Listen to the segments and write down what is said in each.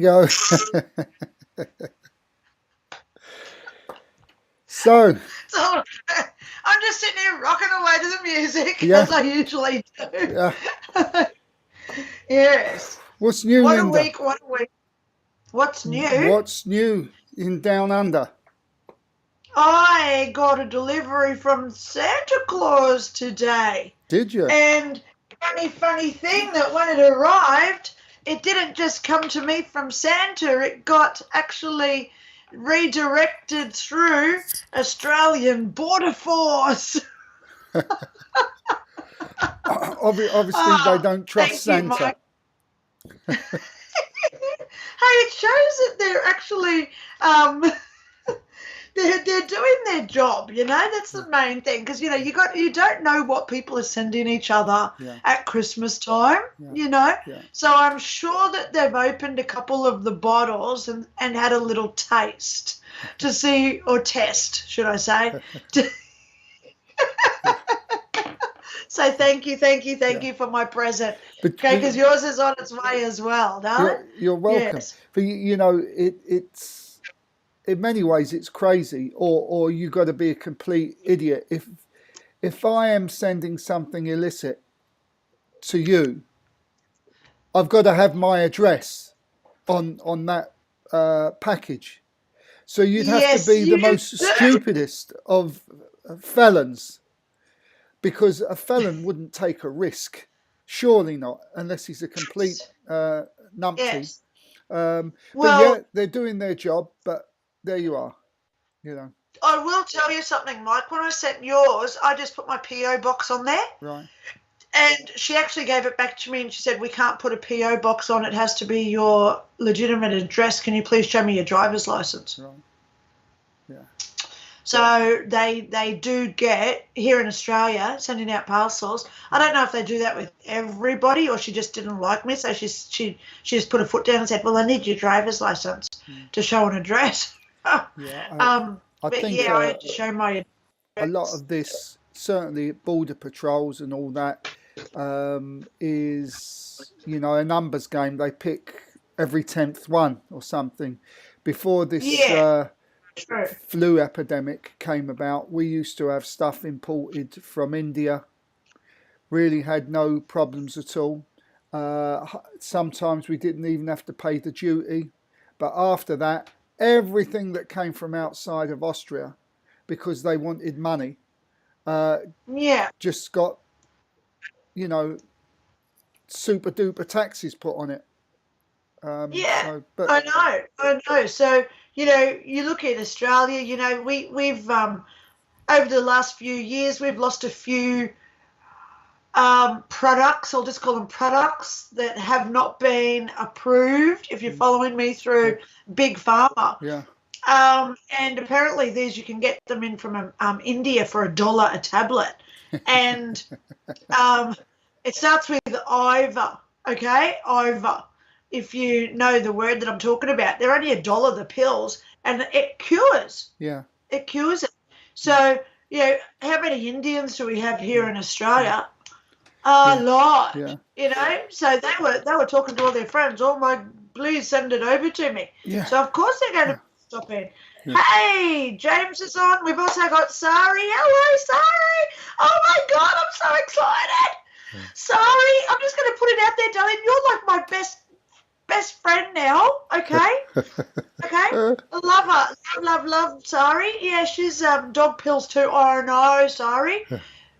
go. So I'm just sitting here rocking away to the music, Yeah. as I usually do. Yeah. Yes. What's new, What a Linda? week, what a week. What's new? What's new in Down Under? I got a delivery from Santa Claus today. Did you? And funny thing that when it arrived, it didn't just come to me from Santa. It got actually redirected through Australian Border Force. Obviously, they don't trust thank you, Santa. Mike. Hey, it shows that they're actually they're doing their job. You know, that's the main thing, because you don't know what people are sending each other at Christmas time. You know, so I'm sure that they've opened a couple of the bottles and had a little taste to see, or test, should I say? So thank you for my present. Okay, because yours is on its way as well, darling. You're welcome. Yes. But it's in many ways it's crazy, or you got to be a complete idiot if I am sending something illicit to you. I've got to have my address on that package. So you'd have to be the most stupidest of felons. Because a felon wouldn't take a risk, surely not, unless he's a complete numpty. Yes. But yeah, they're doing their job. But there you are, I will tell you something, Mike. When I sent yours, I just put my PO box on there. Right. And she actually gave it back to me, and she said, "We can't put a PO box on. It has to be your legitimate address. Can you please show me your driver's license?" Right. Yeah. So they do get, here in Australia, sending out parcels. I don't know if they do that with everybody, or she just didn't like me, so she just put her foot down and said, "Well, I need your driver's license to show an address." I had to show my address. A lot of this, certainly at border patrols and all that, is a numbers game. They pick every 10th one or something. Before this flu epidemic came about, we used to have stuff imported from India. Really had no problems at all. Sometimes we didn't even have to pay the duty. But after that, everything that came from outside of Austria, because they wanted money, just got, super duper taxes put on it. I know. So, you look at Australia, we've over the last few years, we've lost a few products, I'll just call them products, that have not been approved, if you're following me, through Big Pharma. Yeah. And apparently these, you can get them in from India for $1 a tablet. And it starts with Iva, okay? Iva. If you know the word that I'm talking about, they're only $1 the pills, and it cures. Yeah. It cures it. So, how many Indians do we have here in Australia? A lot. Yeah. So they were talking to all their friends. "Oh my, please send it over to me." Yeah. So of course they're going to stop in. Yeah. Hey, James is on. We've also got Sari. Hello, Sari. Oh my God, I'm so excited. Yeah. Sari, I'm just going to put it out there, darling. You're like my best friend now, okay? Okay? Love her. Love Sari. Yeah, she's dog pills too. Oh, no, Sari.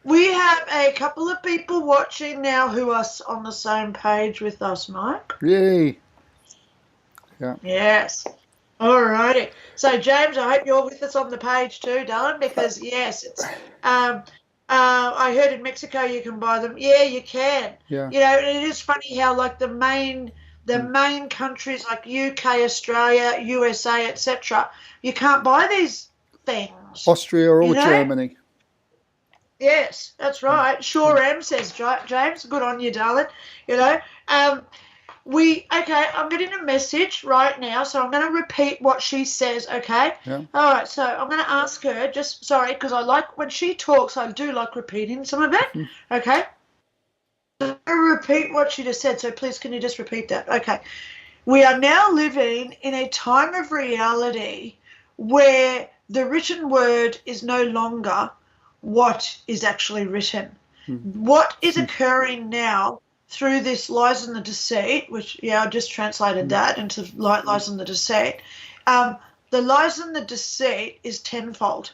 We have a couple of people watching now who are on the same page with us, Mike. Yay. Yeah. Yes. All righty. So, James, I hope you're with us on the page too, darling, because, yes, it's... I heard in Mexico you can buy them. Yeah, you can. Yeah. It is funny how, like, the main countries like UK, Australia, USA, etc., you can't buy these things. Austria or Germany. Yes, that's right. Sure am, says James. Good on you, darling. I'm getting a message right now, so I'm going to repeat what she says, okay? Yeah. All right, so I'm going to ask her, because I like, when she talks, I do like repeating some of it, okay? I'm going to repeat what she just said, so please can you just repeat that? Okay. We are now living in a time of reality where the written word is no longer what is actually written. What is occurring now through this lies and the deceit, which, I just translated that into lies and the deceit. The lies and the deceit is tenfold.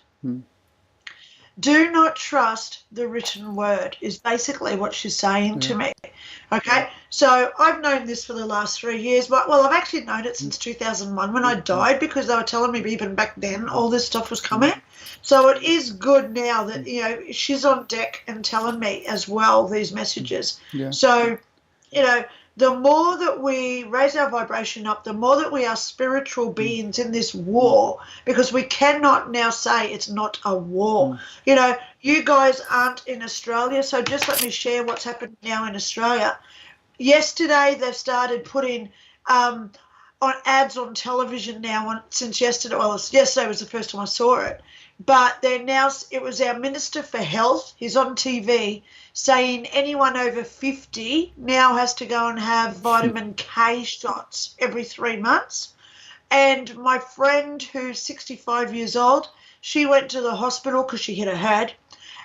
Do not trust the written word is basically what she's saying to me. Okay, so I've known this for the last 3 years, but I've actually known it since 2001 when I died, because they were telling me even back then all this stuff was coming. So it is good now that, she's on deck and telling me as well these messages. So, the more that we raise our vibration up, the more that we are spiritual beings in this war, because we cannot now say it's not a war. You guys aren't in Australia, so just let me share what's happened now in Australia. Yesterday, they've started putting on ads on television now since yesterday. Well, yesterday was the first time I saw it. But it was our Minister for Health, he's on TV, saying anyone over 50 now has to go and have vitamin K shots every 3 months. And my friend, who's 65 years old, she went to the hospital because she hit her head,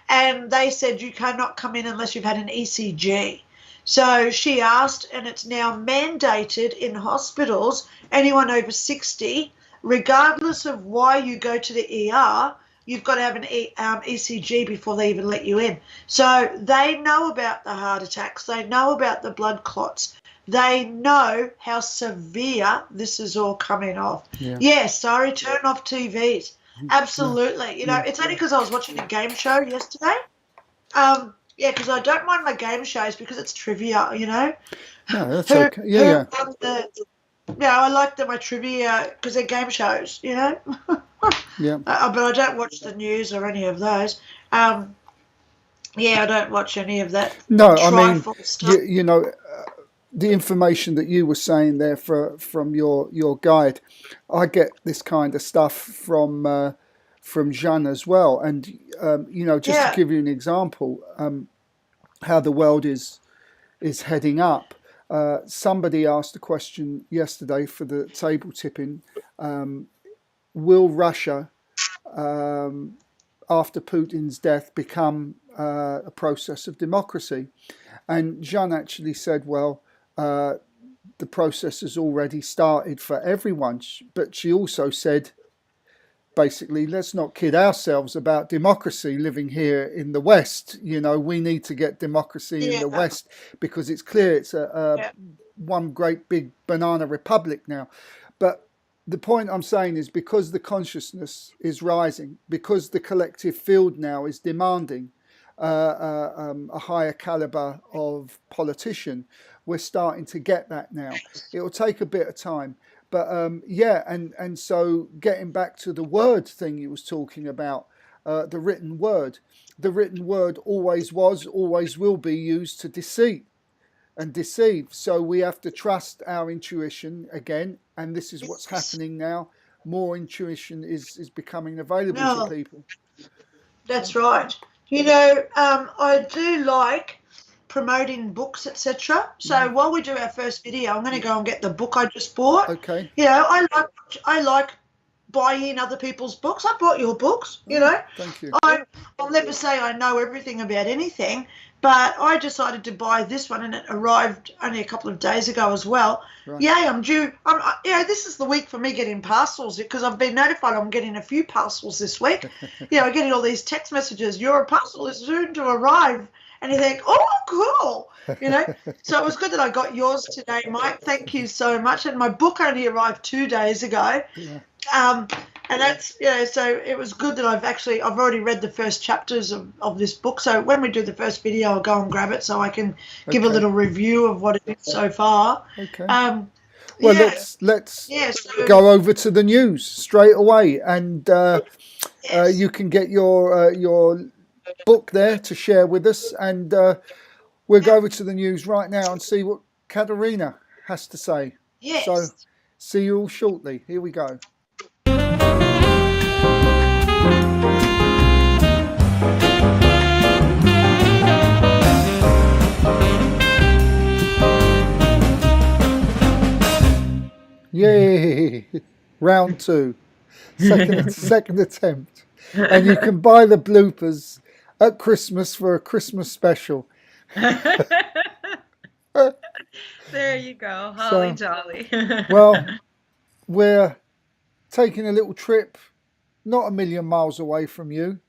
and they said you cannot come in unless you've had an ECG. So she asked, and it's now mandated in hospitals, anyone over 60, regardless of why you go to the ER, you've got to have an ECG before they even let you in. So they know about the heart attacks. They know about the blood clots. They know how severe this is all coming off. Sorry, turn off TVs. Absolutely. It's only because I was watching a game show yesterday. Because I don't mind my game shows because it's trivia, No, that's okay. I like my trivia because they're game shows, But I don't watch the news or any of those. I don't watch any of that. No, I mean, stuff. The information that you were saying there from your guide, I get this kind of stuff from Jeanne as well. And, just to give you an example, how the world is heading up. Somebody asked a question yesterday for the table tipping. Will Russia, after Putin's death, become a process of democracy? And Jeanne actually said, well, the process has already started for everyone. But she also said, basically, let's not kid ourselves about democracy living here in the West. We need to get democracy in the West, because it's clear it's one great big banana republic now. But the point I'm saying is, because the consciousness is rising, because the collective field now is demanding a higher caliber of politician, we're starting to get that now. It will take a bit of time. But and so getting back to the word thing you was talking about, the written word always was, always will be used to deceive. So we have to trust our intuition again, and this is what's happening now. More intuition is becoming available to people. That's right. I do like promoting books, etc. So while we do our first video, I'm going to go and get the book I just bought. Okay. I like buying other people's books. I bought your books, Thank you. I'll never say I know everything about anything, but I decided to buy this one, and it arrived only a couple of days ago as well. Right. Yay, I'm due. This is the week for me getting parcels, because I've been notified I'm getting a few parcels this week. I'm getting all these text messages. Your parcel is soon to arrive. And you think, oh, cool, So it was good that I got yours today, Mike. Thank you so much. And my book only arrived 2 days ago. And that's, so it was good that I've already read the first chapters of this book. So when we do the first video, I'll go and grab it so I can give a little review of what it is so far. Okay. Let's go over to the news straight away. And you can get your book there to share with us, and we'll go over to the news right now and see what Katerina has to say. Yes. So see you all shortly. Here we go. Round two, second attempt, and you can buy the bloopers at Christmas for a Christmas special. There you go, holly So, jolly. well, we're taking a little trip, not a million miles away from you,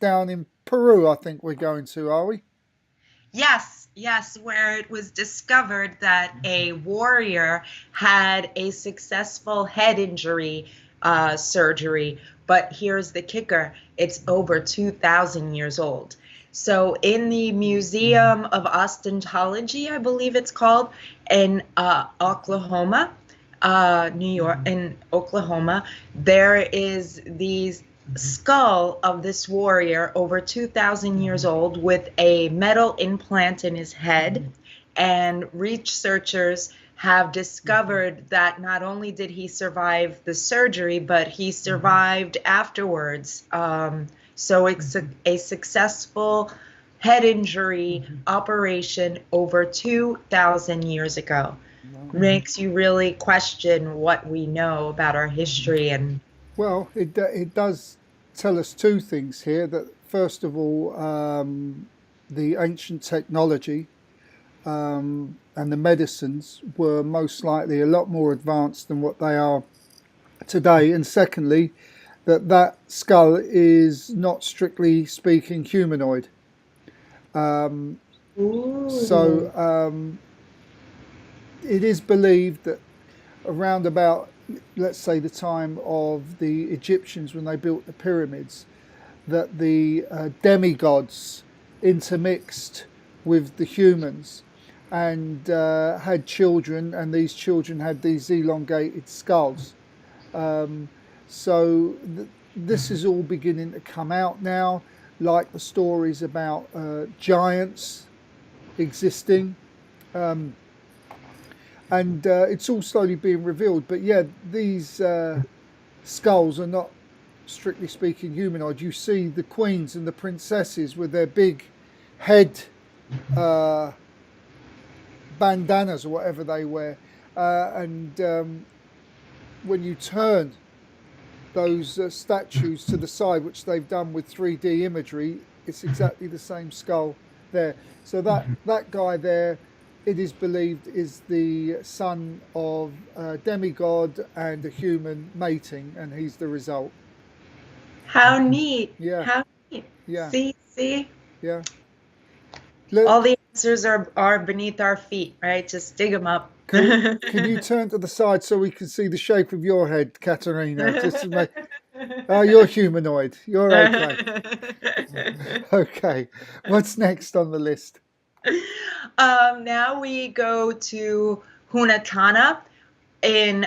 down in Peru. I think we're going to, are we? Yes, where it was discovered that a warrior had a successful head injury surgery. But here's the kicker, it's over 2,000 years old. So in the Museum of Osteontology, I believe it's called, in Oklahoma, New York, in Oklahoma, there is these skull of this warrior over 2,000 years old with a metal implant in his head. And researchers have discovered that not only did he survive the surgery, but he survived afterwards. So it's a successful head injury operation over 2,000 years ago. Makes you really question what we know about our history. And Well, it does tell us two things here. That first of all, the ancient technology and the medicines were most likely a lot more advanced than what they are today. And secondly, that skull is not strictly speaking humanoid. So it is believed that around about, let's say, the time of the Egyptians when they built the pyramids, that the demigods intermixed with the humans and had children, and these children had these elongated skulls. So this is all beginning to come out now, like the stories about giants existing. And it's all slowly being revealed. But yeah, these skulls are not, strictly speaking, humanoid. You see the queens and the princesses with their big head bandanas or whatever they wear. And when you turn those statues to the side, which they've done with 3D imagery, it's exactly the same skull there. So that guy there, it is believed, is the son of a demigod and a human mating, and he's the result. how neat. Yeah. How neat. Yeah. See? Yeah. All the answers are beneath our feet, right? Just dig them up. Can you turn to the side so we can see the shape of your head, Katerina? Just to make... Oh, you're humanoid. You're okay. Okay. What's next on the list? Now we go to Hunatana in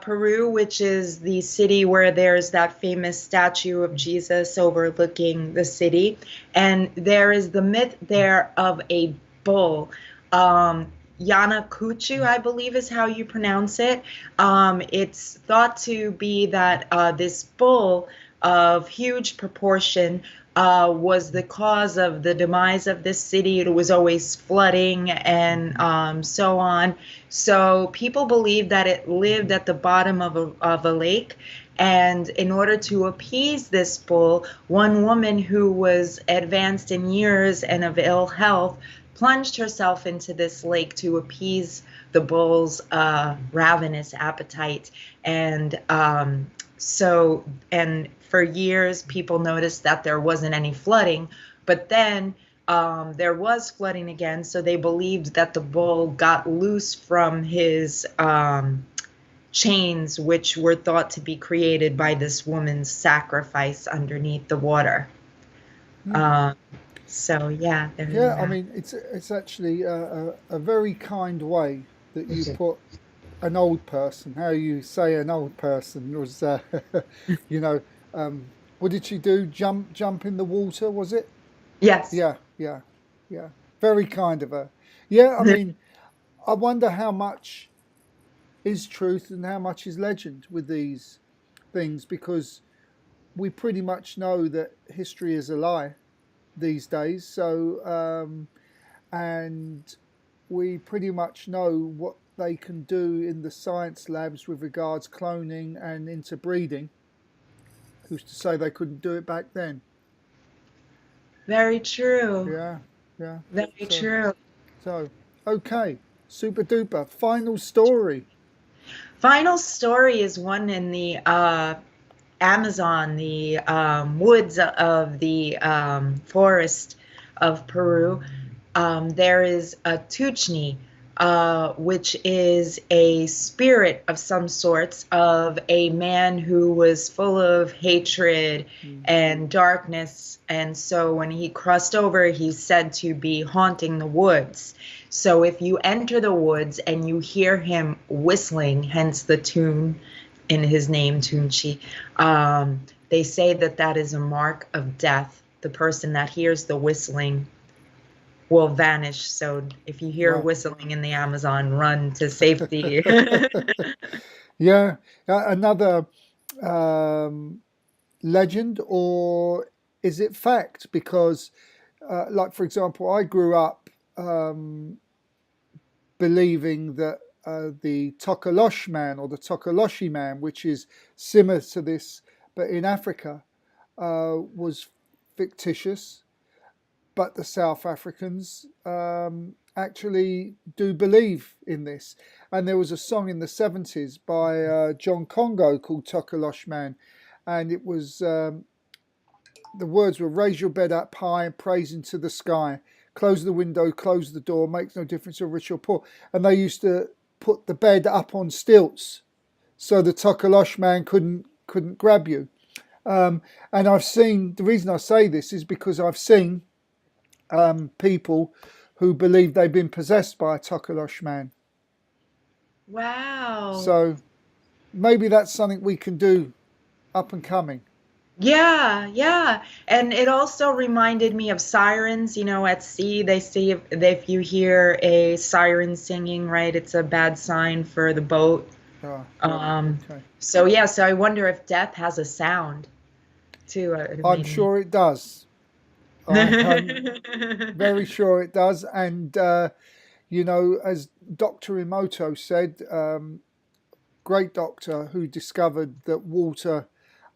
Peru, which is the city where there's that famous statue of Jesus overlooking the city. And there is the myth there of a bull. Yanakuchu, I believe is how you pronounce it. It's thought to be that this bull of huge proportion was the cause of the demise of this city. It was always flooding and so on. So people believe that it lived at the bottom of a lake. And in order to appease this bull, one woman who was advanced in years and of ill health plunged herself into this lake to appease the bull's ravenous appetite. And for years, people noticed that there wasn't any flooding, but then there was flooding again. So they believed that the bull got loose from his chains, which were thought to be created by this woman's sacrifice underneath the water. So yeah, I mean, it's actually a very kind way that you put an old person. How you say an old person was, what did she do? Jump in the water, was it? Yes. Yeah. Very kind of her. Yeah, I mean, I wonder how much is truth and how much is legend with these things, because we pretty much know that history is a lie these days. So, and we pretty much know what they can do in the science labs with regards cloning and interbreeding, who's to say they couldn't do it back then? Very true. Yeah, yeah. Very true. So, okay, super duper. Final story. Final story is one in the Amazon, the woods of the forest of Peru. There is a Tuchni, which is a spirit of some sorts of a man who was full of hatred and darkness. And so when he crossed over, he's said to be haunting the woods. So if you enter the woods and you hear him whistling, hence the tune in his name, Tunchi, they say that that is a mark of death. The person that hears the whistling will vanish. So if you hear whistling in the Amazon, run to safety. Yeah, another legend, or is it fact? Because, like for example, I grew up believing that the Tokolosh man or the Tokoloshi man, which is similar to this but in Africa, was fictitious. But the South Africans actually do believe in this. And there was a song in the 70s by John Congo called Tokolosh Man. And it was, the words were, raise your bed up high and praise into the sky. Close the window, close the door, makes no difference if you're rich or poor. And they used to put the bed up on stilts so the Tokolosh Man couldn't grab you. And I've seen, the reason I say this is because I've seen people who believe they've been possessed by a Tokolosh man. Wow. So maybe that's something we can do up and coming. Yeah, yeah. And it also reminded me of sirens. You know, at sea, they say if you hear a siren singing, right, it's a bad sign for the boat. Okay. So, yeah, so I wonder if death has a sound, too. I'm sure it does. I'm very sure it does. And, you know, as Dr. Emoto said, great doctor who discovered that water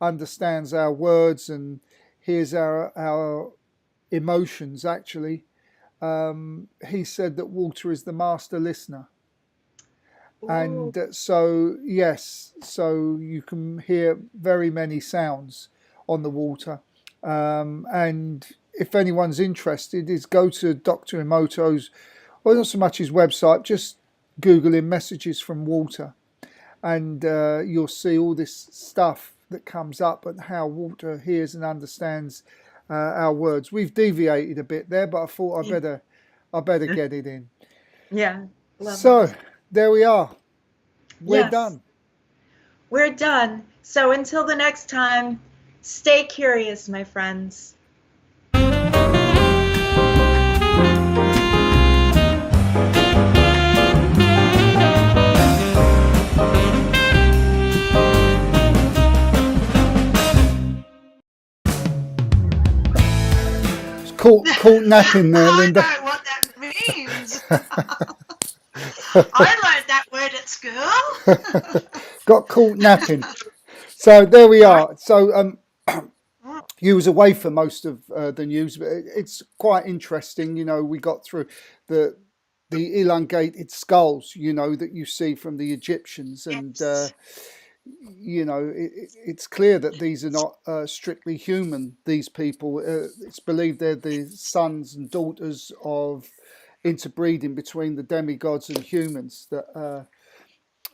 understands our words and hears our emotions, actually. He said that water is the master listener. Ooh. And so, yes, so you can hear very many sounds on the water. And if anyone's interested, is go to Dr. Emoto's, well, not so much his website, just Google him messages from water. And you'll see all this stuff that comes up and how water hears and understands our words. We've deviated a bit there, but I thought I better get it in. Yeah. So there we are. We're done. We're done. So until the next time, stay curious, my friends. Caught napping there, Linda. I know what that means. I learned that word at school. Got caught napping. So there we are. So you was away for most of the news, but it's quite interesting. You know, we got through the elongated skulls, you know, that you see from the Egyptians, and you know, it's clear that these are not strictly human. These people, it's believed they're the sons and daughters of interbreeding between the demigods and humans that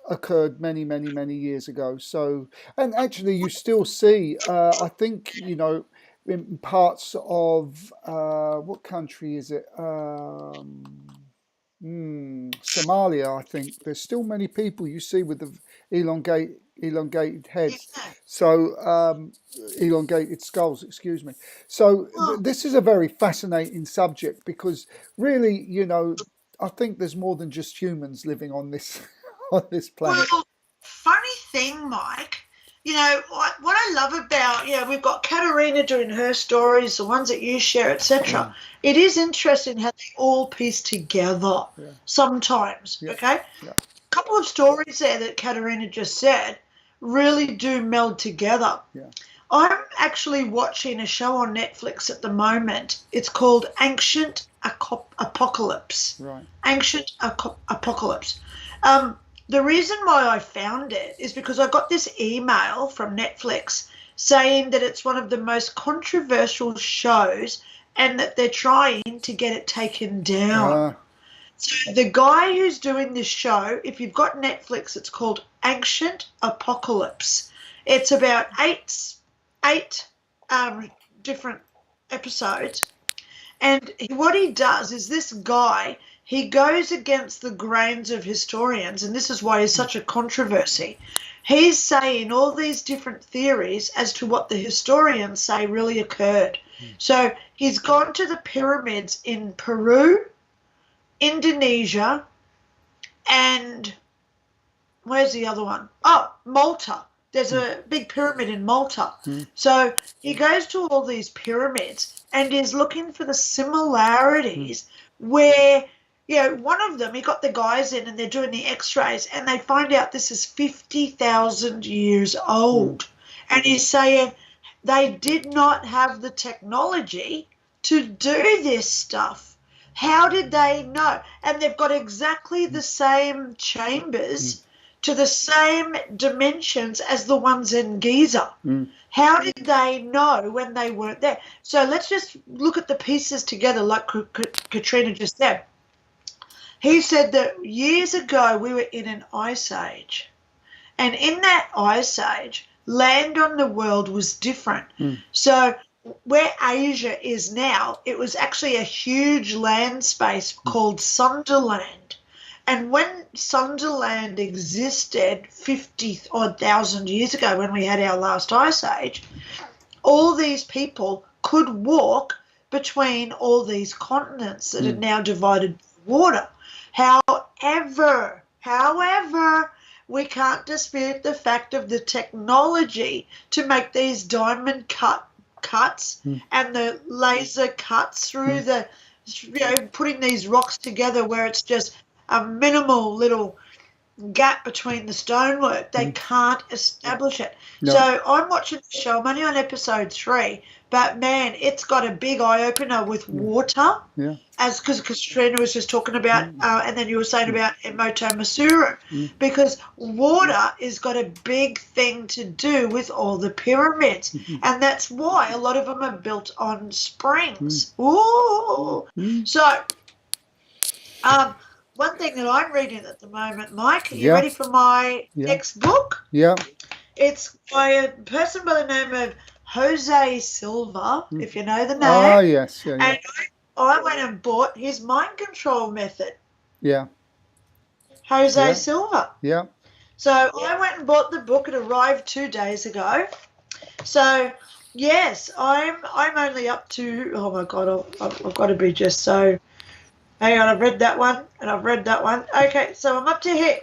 occurred many years ago. So, and actually you still see, I think, you know, in parts of, what country is it? Somalia, I think. There's still many people you see with the elongated heads. So, elongated skulls, excuse me. So this is a very fascinating subject because really, you know, I think there's more than just humans living on this on this planet. Well, funny thing, Mike, you know, what I love about, we've got Katerina doing her stories, the ones that you share, etc. It is interesting how they all piece together sometimes, okay? Yeah. A couple of stories there that Katerina just said really do meld together. Yeah. I'm actually watching a show on Netflix at the moment. It's called Ancient Apocalypse. Right. Ancient Apocalypse. The reason why I found it is because I got this email from Netflix saying that it's one of the most controversial shows and that they're trying to get it taken down. So the guy who's doing this show, if you've got Netflix, it's called Ancient Apocalypse. It's about eight different episodes. And what he does is this guy, he goes against the grains of historians, and this is why he's such a controversy. He's saying all these different theories as to what the historians say really occurred. So he's gone to the pyramids in Peru, Indonesia, and where's the other one? Oh, Malta. There's a big pyramid in Malta. So he goes to all these pyramids and is looking for the similarities where, one of them, he got the guys in and they're doing the x-rays and they find out this is 50,000 years old. And he's saying they did not have the technology to do this stuff. How did they know? And they've got exactly the same chambers to the same dimensions as the ones in Giza. How did they know when they weren't there? So let's just look at the pieces together like Katrina just said. He said that years ago we were in an ice age. And in that ice age, land on the world was different. So where Asia is now, it was actually a huge land space called Sunderland. And when Sunderland existed 50,000 years ago when we had our last ice age, all these people could walk between all these continents that are now divided by water. However, we can't dispute the fact of the technology to make these diamond cuts and the laser cuts through the, putting these rocks together where it's just a minimal little gap between the stonework. They can't establish it. No. So I'm watching the show. I'm only on episode 3, but man, it's got a big eye opener with water. Yeah. As because Katrina was just talking about, and then you were saying about Emoto Masuru, because water has got a big thing to do with all the pyramids, and that's why a lot of them are built on springs. Ooh. So, one thing that I'm reading at the moment, Mike, are you ready for my next book? Yeah. It's by a person by the name of Jose Silva, if you know the name. Oh, yes. Yeah, yeah. And I went and bought his mind control method. Yeah. Jose Silva. Yeah. So I went and bought the book. It arrived 2 days ago. So, yes, I'm only up to, oh, my God, I've got to be just so... Hang on, I've read that one, and I've read that one. Okay, so I'm up to here.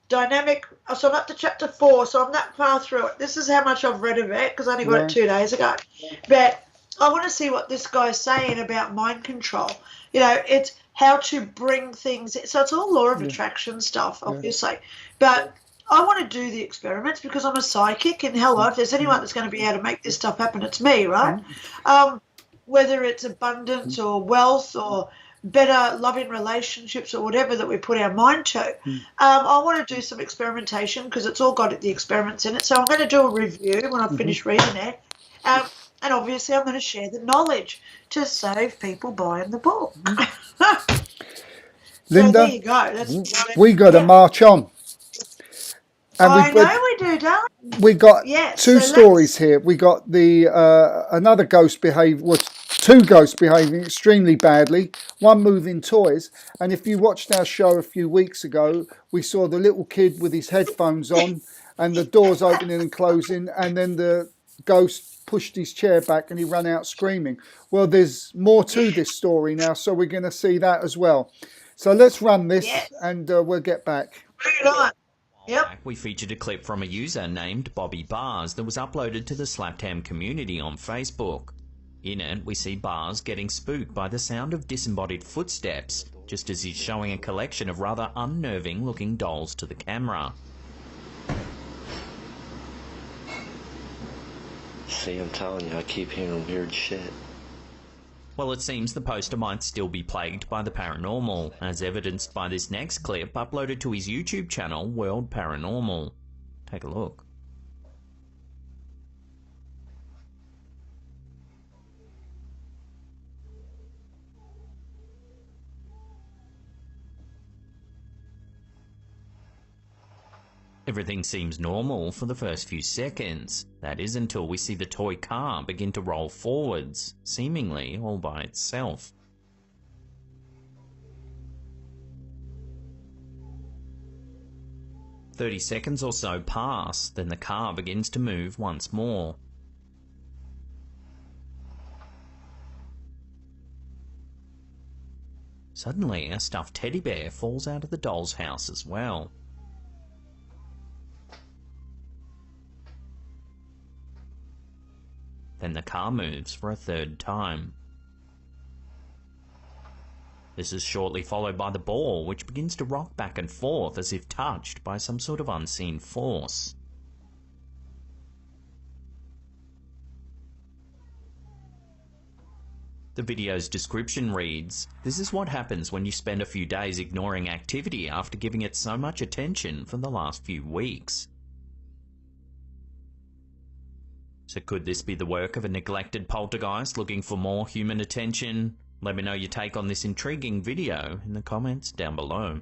Dynamic, so I'm up to chapter 4, so I'm that far through it. This is how much I've read of it, because I only got it 2 days ago. But I want to see what this guy's saying about mind control. It's how to bring things, so it's all law of attraction stuff, obviously. But I want to do the experiments because I'm a psychic, and hello, if there's anyone that's going to be able to make this stuff happen, it's me, right? Whether it's abundance or wealth or better loving relationships or whatever that we put our mind to. I want to do some experimentation because it's all got the experiments in it. So I'm going to do a review when I finish reading it. And obviously I'm going to share the knowledge to save people buying the book. Linda, so there you go. We got to march on. And I know we do, darling. We got two stories here. We got the another ghost two ghosts behaving extremely badly, one moving toys. And if you watched our show a few weeks ago, we saw the little kid with his headphones on and the doors opening and closing, and then the ghost pushed his chair back and he ran out screaming. Well, there's more to this story now, so we're going to see that as well. So let's run this and we'll get back. Bring it on. Yep. We featured a clip from a user named Bobby Bars that was uploaded to the Slaptam community on Facebook. In it, we see Bars getting spooked by the sound of disembodied footsteps, just as he's showing a collection of rather unnerving looking dolls to the camera. See, I'm telling you, I keep hearing weird shit. Well, it seems the poster might still be plagued by the paranormal, as evidenced by this next clip uploaded to his YouTube channel, World Paranormal. Take a look. Everything seems normal for the first few seconds. That is until we see the toy car begin to roll forwards, seemingly all by itself. "30 seconds or so pass, then the car begins to move once more. Suddenly, a stuffed teddy bear falls out of the doll's house as well. Then the car moves for a third time. This is shortly followed by the ball, which begins to rock back and forth as if touched by some sort of unseen force. The video's description reads, "This is what happens when you spend a few days ignoring activity after giving it so much attention for the last few weeks." So could this be the work of a neglected poltergeist looking for more human attention? Let me know your take on this intriguing video in the comments down below.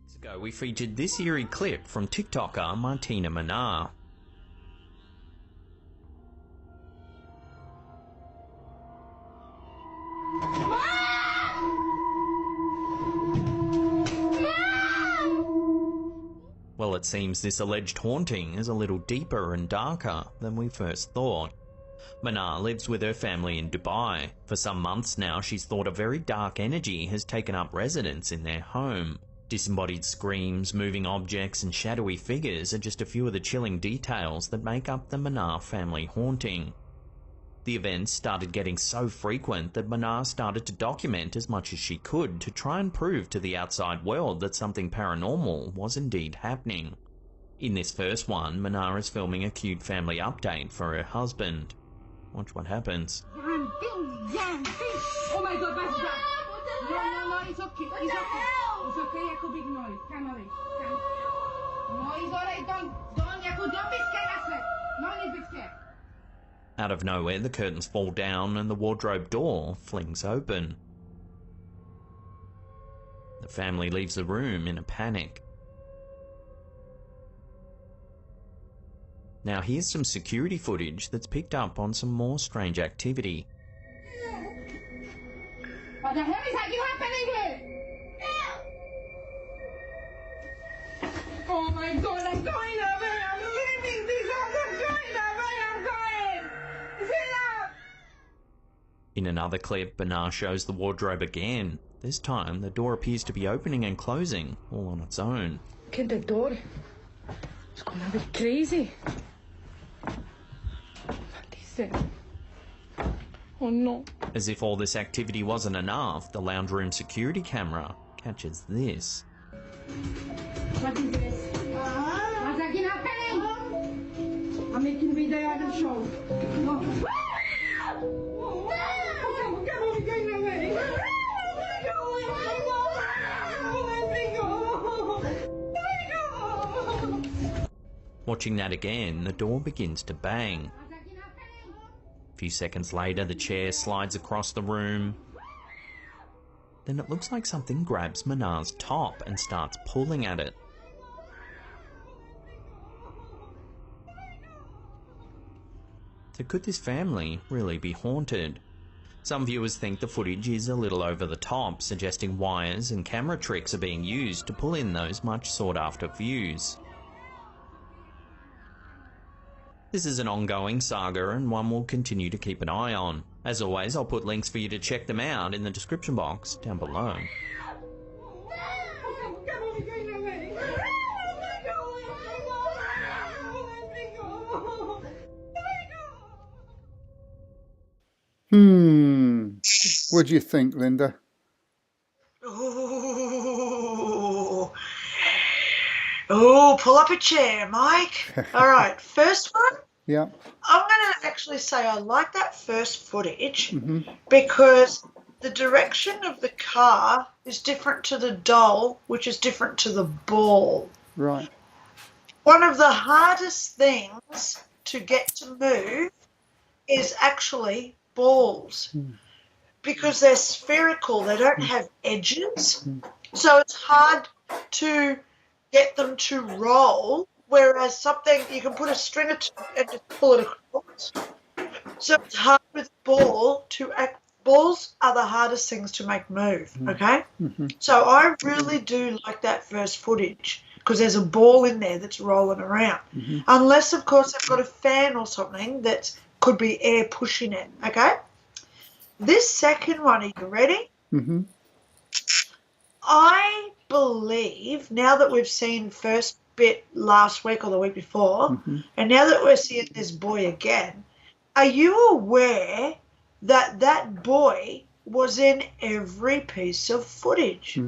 Weeks ago, we featured this eerie clip from TikToker Martina Manar. Well, it seems this alleged haunting is a little deeper and darker than we first thought. Manar lives with her family in Dubai. For some months now, she's thought a very dark energy has taken up residence in their home. Disembodied screams, moving objects, and shadowy figures are just a few of the chilling details that make up the Manar family haunting. The events started getting so frequent that Manar started to document as much as she could to try and prove to the outside world that something paranormal was indeed happening. In this first one, Manar is filming a cute family update for her husband. Watch what happens. Oh my god, that's that. No, it's okay. It's okay. It's okay, I could ignore it. Calm away. No, it's alright. Don't be scared, I said. No need to be scared. Out of nowhere, the curtains fall down and the wardrobe door flings open. The family leaves the room in a panic. Now here's some security footage that's picked up on some more strange activity. What the hell is happening here? Oh my god, I'm going away. I'm leaving this house. I'm going away. I'm going. Enough. In another clip, Manar shows the wardrobe again. This time, the door appears to be opening and closing all on its own. Look at the door. It's going a bit crazy. What is it? Oh no. As if all this activity wasn't enough, the lounge room security camera catches this. What is this? What's happening? I'm making video of the show. No. Watching that again, the door begins to bang. A few seconds later, the chair slides across the room. Then it looks like something grabs Manar's top and starts pulling at it. So could this family really be haunted? Some viewers think the footage is a little over the top, suggesting wires and camera tricks are being used to pull in those much sought after views. This is an ongoing saga and one we'll continue to keep an eye on. As always, I'll put links for you to check them out in the description box down below. What do you think, Linda? Ooh. Oh, pull up a chair, Mike. All right, first one. Yeah. I'm going to actually say I like that first footage Mm-hmm. because the direction of the car is different to the doll, which is different to the ball. Right. One of the hardest things to get to move is actually balls because they're spherical. They don't have edges. So it's hard to get them to roll, whereas something you can put a string and just pull it across. So it's hard with ball to act. Balls are the hardest things to make move, okay? Mm-hmm. So I really do like that first footage because there's a ball in there that's rolling around. Mm-hmm. Unless, of course, they've got a fan or something that could be air pushing it, okay? This second one, are you ready? Mm-hmm. I believe, now that we've seen first bit last week or the week before, and now that we're seeing this boy again, are you aware that that boy was in every piece of footage?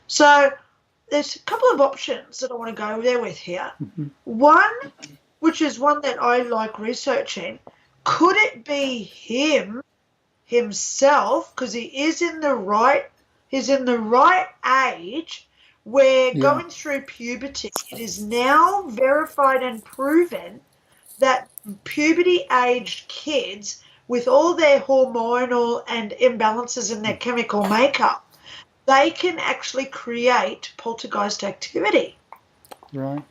So there's a couple of options that I want to go there with here. One, which is one that I like researching, could it be himself, because he's in the right age where going through puberty, it is now verified and proven that puberty-aged kids with all their hormonal and imbalances in their chemical makeup, they can actually create poltergeist activity. Right.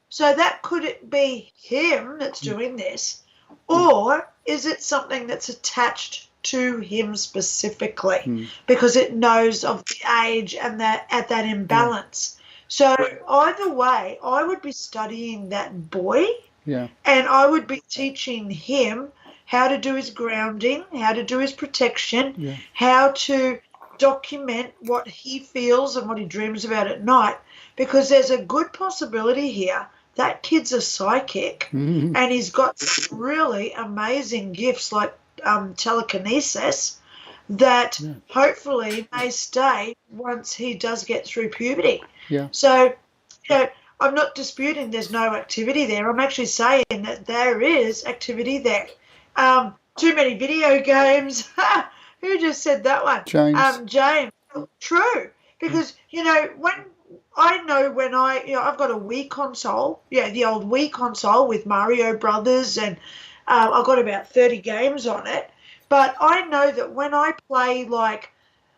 So that could it be him that's doing this, or is it something that's attached to him specifically because it knows of the age and that at that imbalance? So either way, I would be studying that boy. Yeah. And I would be teaching him how to do his grounding, how to do his protection, how to document what he feels and what he dreams about at night, because there's a good possibility here that kid's a psychic and he's got really amazing gifts like telekinesis that hopefully may stay once he does get through puberty. Yeah. So, I'm not disputing there's no activity there. I'm actually saying that there is activity there. Too many video games. Who just said that one? James. James. True. Because, when I've got a Wii console, the old Wii console with Mario Brothers, and I've got about 30 games on it. But I know that when I play like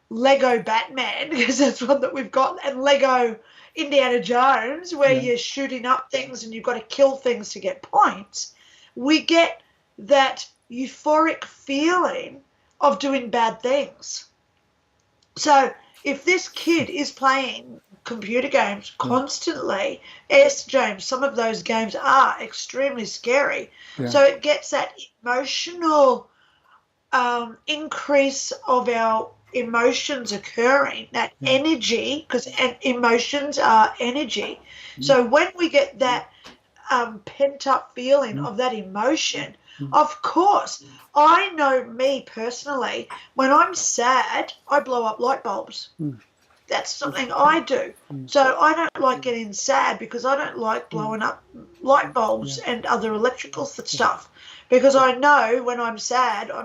Lego Batman, because that's one that we've got, and Lego Indiana Jones, where you're shooting up things and you've got to kill things to get points, we get that euphoric feeling of doing bad things. So if this kid is playing computer games constantly, yes, James, some of those games are extremely scary. So it gets that emotional increase of our emotions occurring, that energy, because emotions are energy. So when we get that pent-up feeling of that emotion, of course, I know me personally, when I'm sad, I blow up light bulbs. That's something I do. So I don't like getting sad because I don't like blowing up light bulbs and other electrical stuff, because I know when I'm sad, I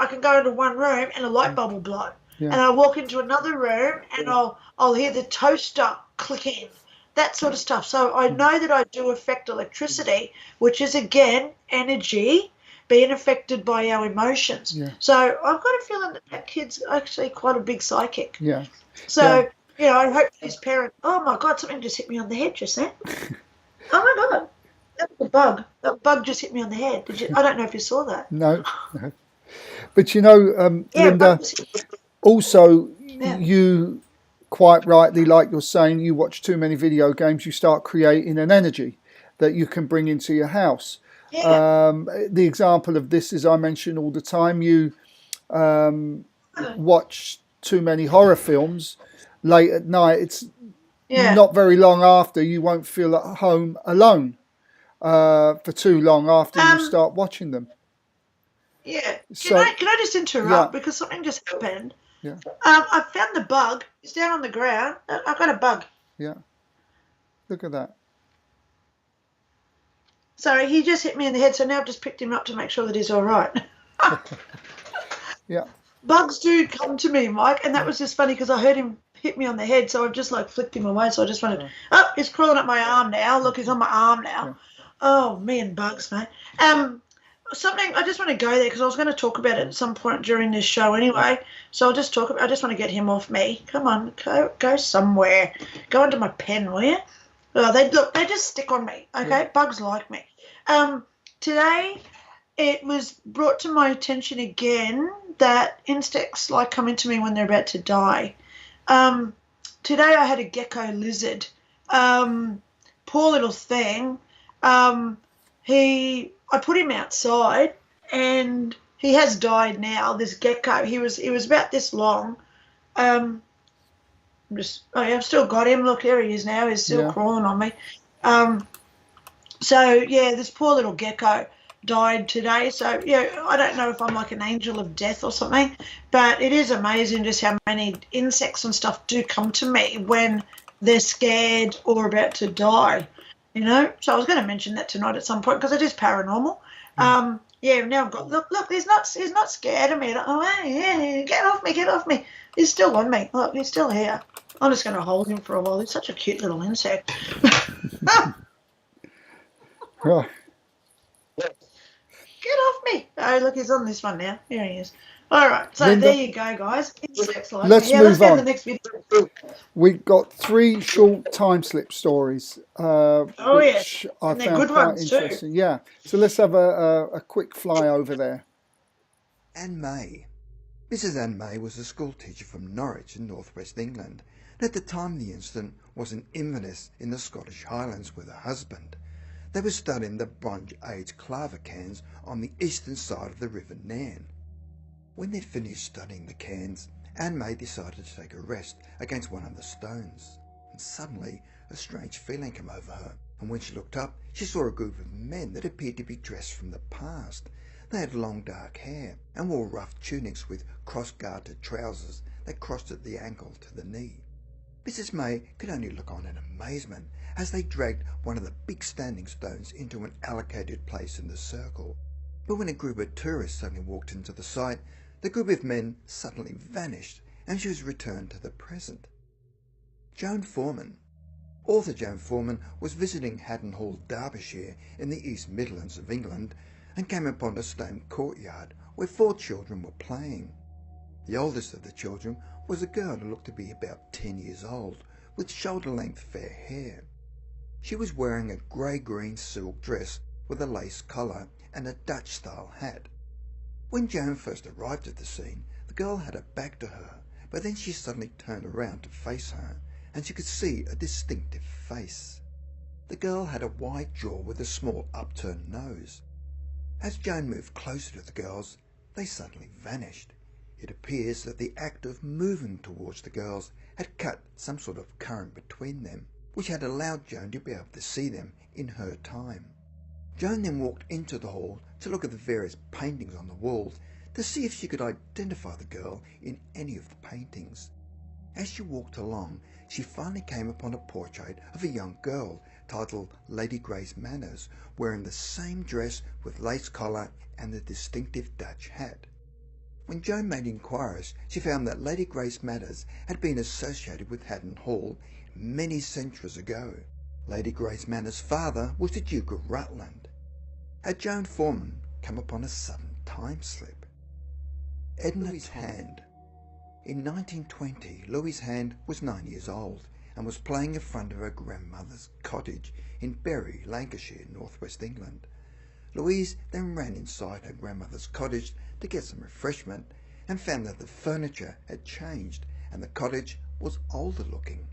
can go into one room and a light bulb will blow. And I walk into another room and I'll hear the toaster clicking, that sort of stuff. So I know that I do affect electricity, which is, again, energy being affected by our emotions. So I've got a feeling that kid's actually quite a big psychic. So, I hope his parent, oh, my God, something just hit me on the head just then. Oh, my God. That was a bug. That bug just hit me on the head. I don't know if you saw that. No. But, Linda, also, you quite rightly, like you're saying, you watch too many video games, you start creating an energy that you can bring into your house. The example of this is I mention all the time, you watch too many horror films late at night. It's not very long after you won't feel at home alone. for too long after you Um, start watching them. Yeah. So Can I just interrupt yeah, because something just happened? yeah, I found the bug. It's down on the ground. I've got a bug. yeah. Look at that. Sorry, he just hit me in the head, so now I've just picked him up to make sure that he's all right. Yeah, Bugs do come to me, Mike, and that was just funny because I heard him hit me on the head, so I've just like flicked him away. So I just wanted, he's crawling up my arm now. Look, he's on my arm now. yeah. Oh, me and bugs, mate. Something I just want to go there because I was going to talk about it at some point during this show anyway. So I'll just talk about. I just want to get him off me. Come on, go somewhere. Go into my pen, will you? Oh, they just stick on me. Okay, Yeah. bugs like me. Today it was brought to my attention again that insects like come into me when they're about to die. Today I had a gecko lizard. Poor little thing. I put him outside and he has died now, this gecko. He was about this long. I've still got him. Look, here he is now. He's still crawling on me. So yeah, this poor little gecko died today. So yeah, I don't know if I'm like an angel of death or something, but it is amazing just how many insects and stuff do come to me when they're scared or about to die. You know, so I was going to mention that tonight at some point because it is paranormal. Yeah, now I've got look. He's not scared of me. Oh, hey, get off me. He's still on me. Look, he's still here. I'm just going to hold him for a while. He's such a cute little insect. Right. Get off me. Oh, look, he's on this one now. Here he is. All right, so Linda, there you go, guys. Insects like let's me. Yeah, move let's go on. to the next video. We've got 3 short time slip stories, which I And they're found good quite ones too. interesting. Yeah, so let's have a quick fly over there. Anne May. Mrs. Anne May was a school teacher from Norwich in northwest England, and at the time the incident was in Inverness in the Scottish Highlands with her husband. They were studying the Bronze Age clover cairns on the eastern side of the River Nairn. When they'd finished studying the cairns, Anne May decided to take a rest against one of the stones, and suddenly a strange feeling came over her, and when she looked up, she saw a group of men that appeared to be dressed from the past. They had long dark hair and wore rough tunics with cross-gartered trousers that crossed at the ankle to the knee. Mrs. May could only look on in amazement as they dragged one of the big standing stones into an allocated place in the circle. But when a group of tourists suddenly walked into the site, the group of men suddenly vanished and she was returned to the present. Joan Foreman. Author Joan Foreman was visiting Haddon Hall, Derbyshire in the East Midlands of England and came upon a stone courtyard where 4 children were playing. The oldest of the children was a girl who looked to be about 10 years old, with shoulder-length fair hair. She was wearing a grey-green silk dress with a lace collar and a Dutch-style hat. When Joan first arrived at the scene, the girl had her back to her, but then she suddenly turned around to face her, and she could see a distinctive face. The girl had a wide jaw with a small upturned nose. As Joan moved closer to the girls, they suddenly vanished. It appears that the act of moving towards the girls had cut some sort of current between them, which had allowed Joan to be able to see them in her time. Joan then walked into the hall to look at the various paintings on the walls to see if she could identify the girl in any of the paintings. As she walked along, she finally came upon a portrait of a young girl titled Lady Grace Manners, wearing the same dress with lace collar and the distinctive Dutch hat. When Joan made inquiries, she found that Lady Grace Manners had been associated with Haddon Hall many centuries ago. Lady Grace Manners' father was the Duke of Rutland. Had Joan Foreman come upon a sudden time slip? Edna's hand. In 1920, Louise Hand was 9 years old and was playing in front of her grandmother's cottage in Bury, Lancashire, northwest England. Louise then ran inside her grandmother's cottage to get some refreshment and found that the furniture had changed and the cottage was older looking.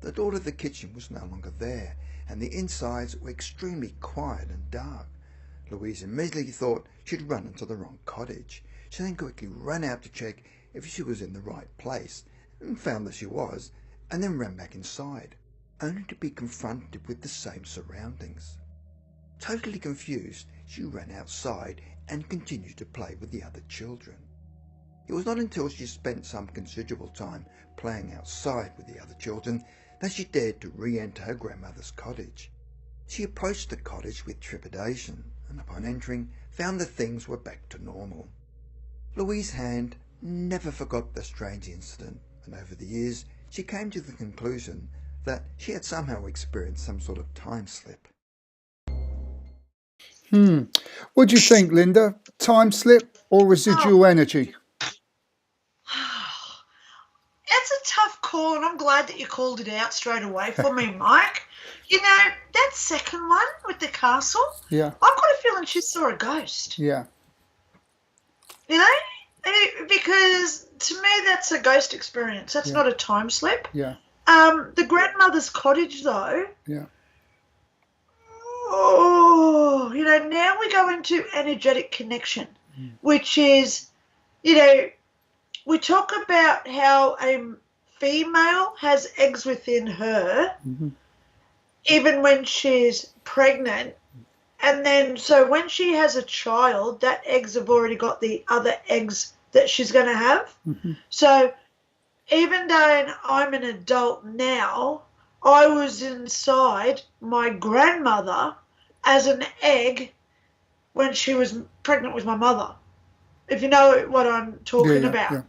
The door to the kitchen was no longer there and the insides were extremely quiet and dark. Louise immediately thought she'd run into the wrong cottage. She then quickly ran out to check if she was in the right place and found that she was, and then ran back inside, only to be confronted with the same surroundings. Totally confused, she ran outside and continued to play with the other children. It was not until she spent some considerable time playing outside with the other children that she dared to re-enter her grandmother's cottage. She approached the cottage with trepidation and upon entering found that things were back to normal. Louise Hand never forgot the strange incident, and over the years she came to the conclusion that she had somehow experienced some sort of time slip. What do you think, Linda? Time slip or residual energy? It's a tough call, and I'm glad that you called it out straight away for me, Mike. You know, that second one with the castle, Yeah, I've got a feeling she saw a ghost. yeah, You know? Because to me, that's a ghost experience. That's not a time slip. yeah, The grandmother's cottage, though, yeah, oh, you know, now we go into energetic connection, which is, you know, we talk about how a female has eggs within her, even when she's pregnant. And then, so when she has a child, that eggs have already got the other eggs that she's going to have. So even though I'm an adult now, I was inside my grandmother as an egg when she was pregnant with my mother, if you know what I'm talking about,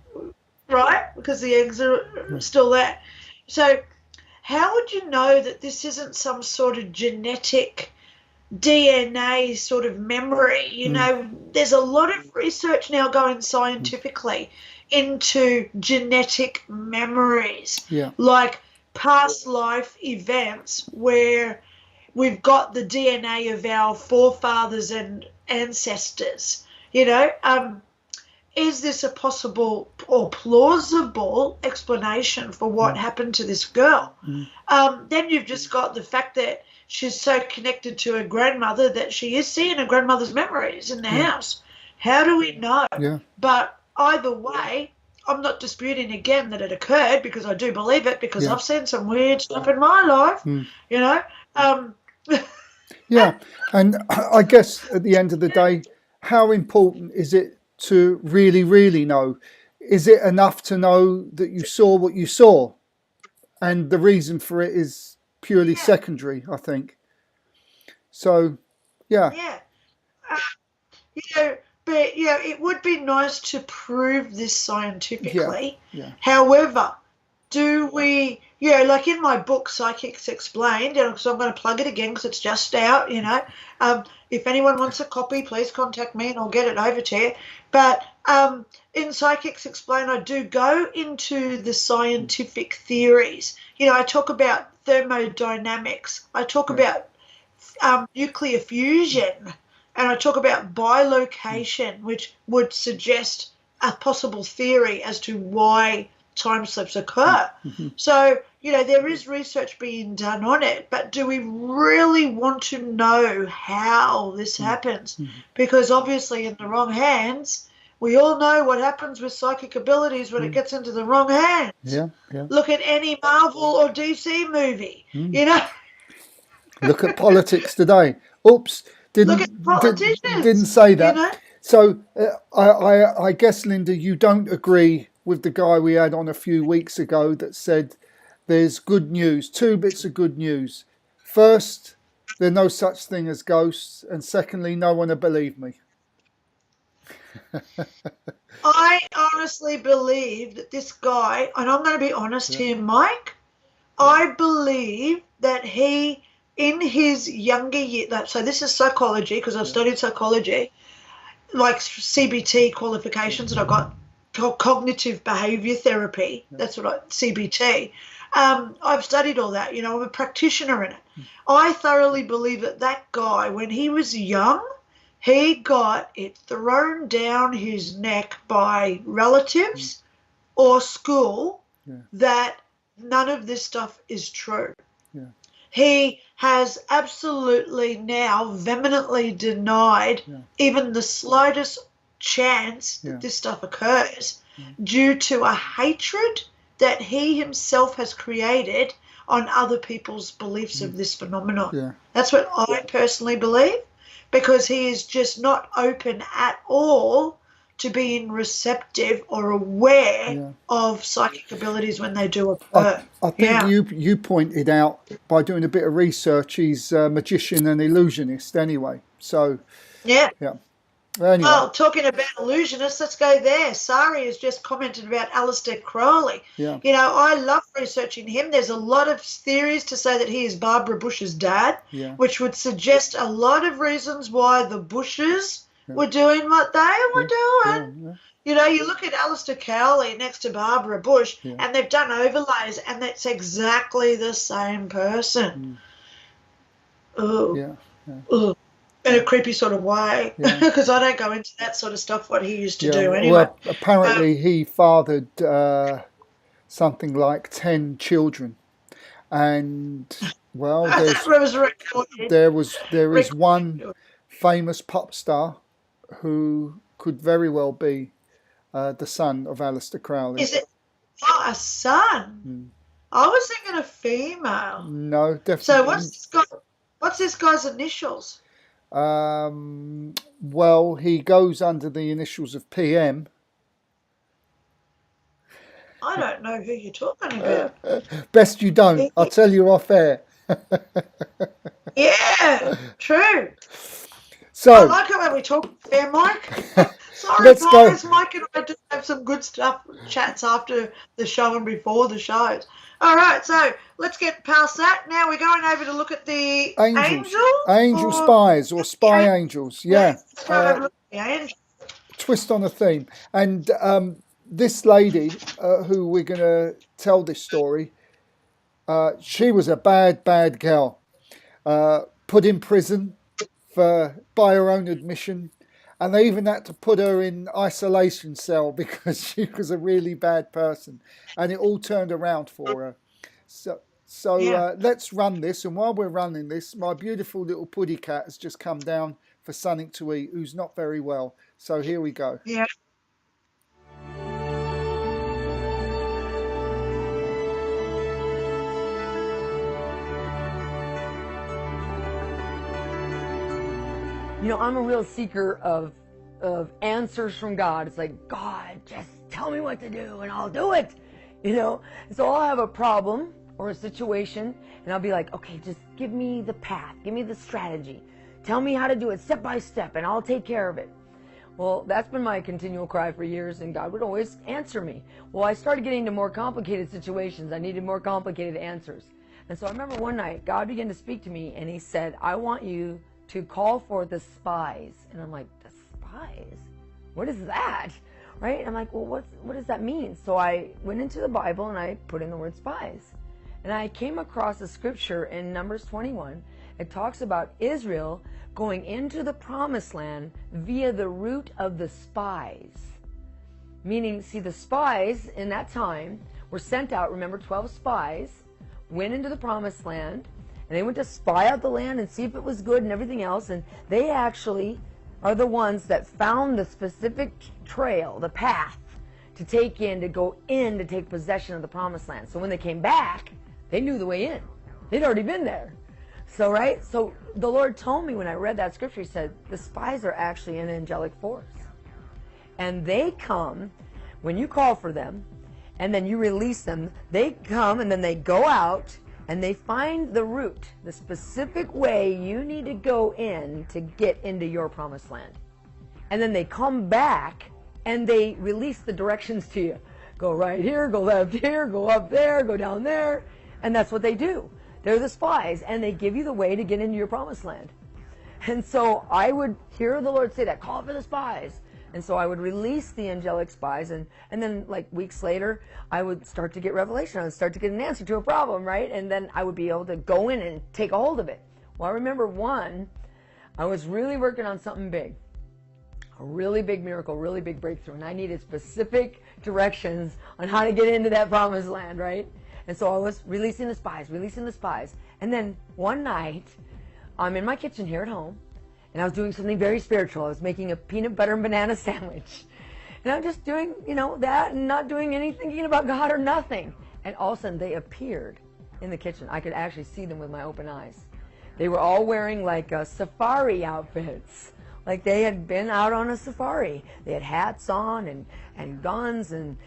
right? Because the eggs are still there. So how would you know that this isn't some sort of genetic DNA sort of memory? You know, there's a lot of research now going scientifically into genetic memories, like past life events where we've got the DNA of our forefathers and ancestors. You know, is this a possible or plausible explanation for what happened to this girl? Then you've just got the fact that she's so connected to her grandmother that she is seeing her grandmother's memories in the house. How do we know? But either way, I'm not disputing again that it occurred, because I do believe it, because I've seen some weird stuff in my life, you know. Yeah, and I guess at the end of the day, how important is it to really, really know? Is it enough to know that you saw what you saw? And the reason for it is purely secondary, I think. So, yeah. Yeah. You know, but, you know, it would be nice to prove this scientifically. However, do we, you know, like in my book, Psychics Explained, and so I'm going to plug it again because it's just out, you know. If anyone wants a copy, please contact me and I'll get it over to you. But in Psychics Explained, I do go into the scientific theories. You know, I talk about thermodynamics. I talk about nuclear fusion. And I talk about bilocation, which would suggest a possible theory as to why time slips occur. So, you know, there is research being done on it, but do we really want to know how this happens? Because obviously in the wrong hands, we all know what happens with psychic abilities when it gets into the wrong hands. Look at any Marvel or DC movie, you know. Look at politics today. Oops. Look at politicians. Didn't say that. You know? So I guess, Linda, you don't agree with the guy we had on a few weeks ago that said there's good news, 2 bits of good news. First, there's no such thing as ghosts, and secondly, no one will believe me. I honestly believe that this guy, and I'm going to be honest here, Mike, I believe that he, in his younger years, so this is psychology, because I've studied psychology, like CBT qualifications that I've got, cognitive behavior therapy, that's what CBT. I've studied all that, you know, I'm a practitioner in it. I thoroughly believe that that guy, when he was young, he got it thrown down his neck by relatives or school that none of this stuff is true. He has absolutely now vehemently denied even the slightest chance that this stuff occurs due to a hatred that he himself has created on other people's beliefs of this phenomenon. Yeah. That's what I personally believe, because he is just not open at all to being receptive or aware of psychic abilities when they do occur. I think you pointed out, by doing a bit of research, he's a magician and illusionist anyway. So, yeah. Anyway. Well, talking about illusionists, let's go there. Sari has just commented about Aleister Crowley. Yeah. You know, I love researching him. There's a lot of theories to say that he is Barbara Bush's dad, which would suggest a lot of reasons why the Bushes were doing what they were doing. Yeah. You know, you look at Aleister Crowley next to Barbara Bush, and they've done overlays, and it's exactly the same person. Ugh. In a creepy sort of way, because I don't go into that sort of stuff, what he used to do anyway. Well, apparently he fathered something like 10 children. And, well, there is one famous pop star who could very well be the son of Aleister Crowley. Is it a son? I was thinking a female. No, definitely. So what's this guy's initials? Well, he goes under the initials of PM. I don't know who you're talking about. Best you don't. I'll tell you off air. Yeah, true. So I like it when we talk there, Mike. Sorry, let's guys. go. Mike and I do have some good stuff, chats after the show and before the shows. All right, so let's get past that. Now we're going over to look at the angel spies or spy angels. Yeah. Twist on a theme. And this lady who we're going to tell this story, she was a bad girl. Put in prison by her own admission. And they even had to put her in isolation cell because she was a really bad person. And it all turned around for her. So let's run this. And while we're running this, my beautiful little puddy cat has just come down for something to eat, who's not very well. So here we go. Yeah. You know, I'm a real seeker of answers from God. It's like, God, just tell me what to do and I'll do it. You know, so I'll have a problem or a situation and I'll be like, okay, just give me the path, give me the strategy. Tell me how to do it step by step and I'll take care of it. Well, that's been my continual cry for years, and God would always answer me. Well, I started getting into more complicated situations. I needed more complicated answers. And so I remember one night, God began to speak to me, and he said, I want you to call for the spies. And I'm like, the spies? What is that? Right? I'm like, well, what does that mean? So I went into the Bible, and I put in the word spies. And I came across a scripture in Numbers 21. It talks about Israel going into the promised land via the route of the spies. Meaning, see, the spies in that time were sent out, remember, 12 spies, went into the promised land, and they went to spy out the land and see if it was good and everything else, and they actually are the ones that found the specific trail, the path, to take in, to go in, to take possession of the promised land. So when they came back, they knew the way in. They'd already been there. So, right? So the Lord told me when I read that scripture, he said, the spies are actually an angelic force. And they come when you call for them, and then you release them. They come, and then they go out, and they find the route, the specific way you need to go in to get into your promised land. And then they come back, and they release the directions to you. Go right here, go left here, go up there, go down there. And that's what they do. They're the spies, and they give you the way to get into your promised land. And so I would hear the Lord say that, call for the spies. And so I would release the angelic spies, and then like weeks later, I would start to get revelation. I would start to get an answer to a problem, right? And then I would be able to go in and take a hold of it. Well, I remember I was really working on something big. A really big miracle, really big breakthrough. And I needed specific directions on how to get into that promised land, right? And so I was releasing the spies. And then one night, I'm in my kitchen here at home, and I was doing something very spiritual. I was making a peanut butter and banana sandwich. And I'm just doing, that and not doing anything, thinking about God or nothing. And all of a sudden they appeared. in the kitchen. I could actually see them with my open eyes. They were all wearing like safari outfits. Like they had been out on a safari. They had hats on and guns and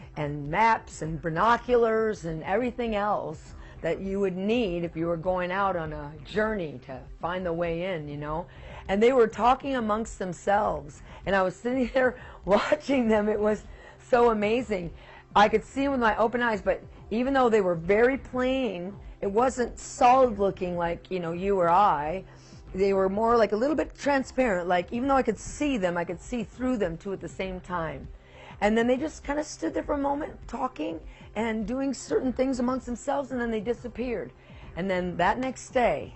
maps and binoculars and everything else that you would need if you were going out on a journey to find the way in, you know. And they were talking amongst themselves. And I was sitting there watching them. It was so amazing. I could see them with my open eyes, but even though they were very plain, it wasn't solid looking like, you know, you or I. They were more like a little bit transparent, like even though I could see them, I could see through them too at the same time. And then they just kind of stood there for a moment talking and doing certain things amongst themselves, and then they disappeared. And then that next day,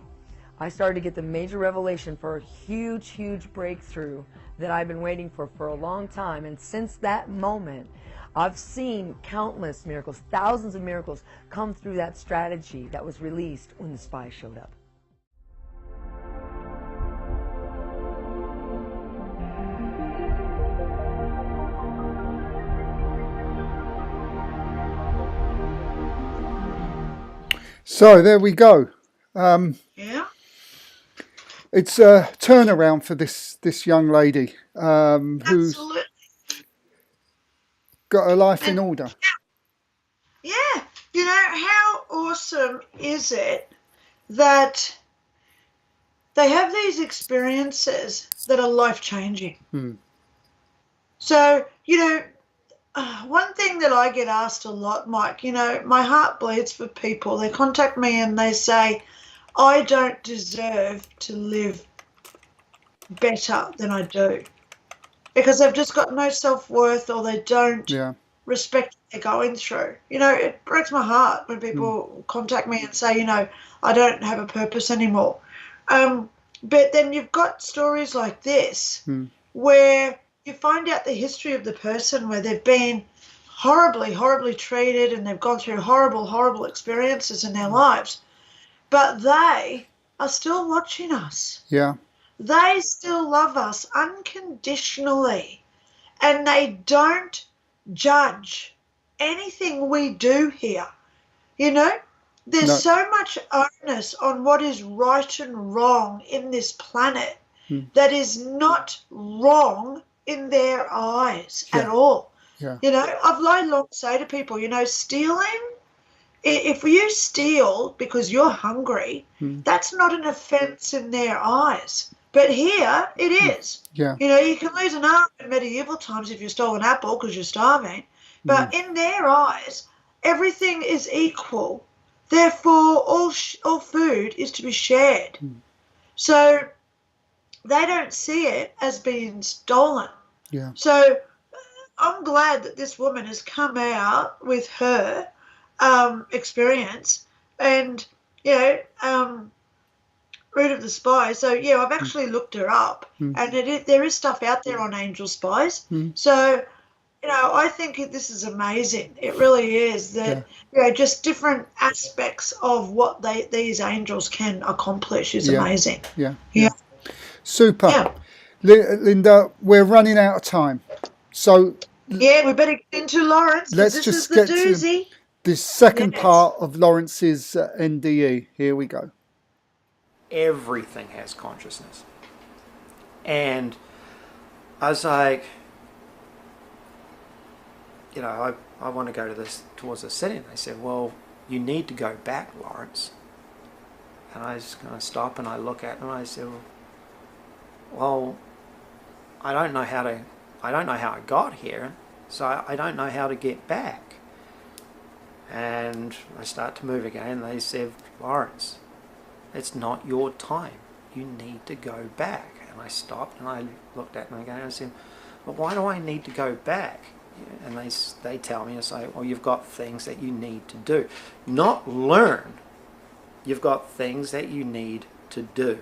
I started to get the major revelation for a huge, huge breakthrough that I've been waiting for a long time. And since that moment, I've seen countless miracles, thousands of miracles come through that strategy that was released when the spies showed up. So there we go. Yeah. It's a turnaround for this young lady who's Absolutely. got her life in order. Yeah. You know, how awesome is it that they have these experiences that are life-changing? So, you know, one thing that I get asked a lot, Mike, you know, my heart bleeds for people. They contact me and they say, I don't deserve to live better than I do, because they've just got no self-worth, or they don't respect what they're going through. You know, it breaks my heart when people contact me and say, you know, I don't have a purpose anymore. But then you've got stories like this where you find out the history of the person, where they've been horribly, horribly treated and they've gone through horrible, horrible experiences in their lives. But they are still watching us. Yeah. They still love us unconditionally, and they don't judge anything we do here. You know, there's so much onus on what is right and wrong in this planet that is not wrong in their eyes at all. Yeah. You know, I've long say to people, you know, stealing, if you steal because you're hungry, that's not an offence in their eyes. But here it is. Yeah. You know, you can lose an arm in medieval times if you stole an apple because you're starving. But in their eyes, everything is equal. Therefore, all food is to be shared. So they don't see it as being stolen. Yeah. So I'm glad that this woman has come out with her experience, and, you know, Root of the Spies. So, yeah, I've actually looked her up, and there is stuff out there on Angel Spies. So, you know, I think this is amazing. It really is. That, you know, just different aspects of what these angels can accomplish is amazing. Yeah. Yeah. Super. Yeah. Linda, we're running out of time. So yeah, we better get into Lawrence. Let's this just is the get doozy. to this second part of Lawrence's NDE. Here we go. Everything has consciousness. And I was like, you know, I want to go towards the setting. They said, well, you need to go back, Lawrence. And I just kind of stop and I look at them and I said, well, I don't know how I got here, so I don't know how to get back. And I start to move again, and they said, Lawrence, it's not your time. You need to go back. And I stopped and I looked at them again and I said, well, why do I need to go back? And they tell me, and say, well, you've got things that you need to do. Not learn. You've got things that you need to do.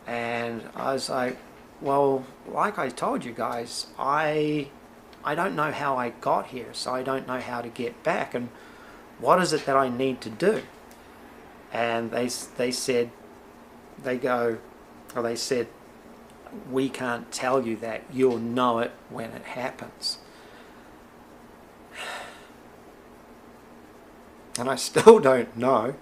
And I was like, well, like I told you guys, I don't know how I got here, so I don't know how to get back. And what is it that I need to do? And they said, we can't tell you that. You'll know it when it happens. And I still don't know.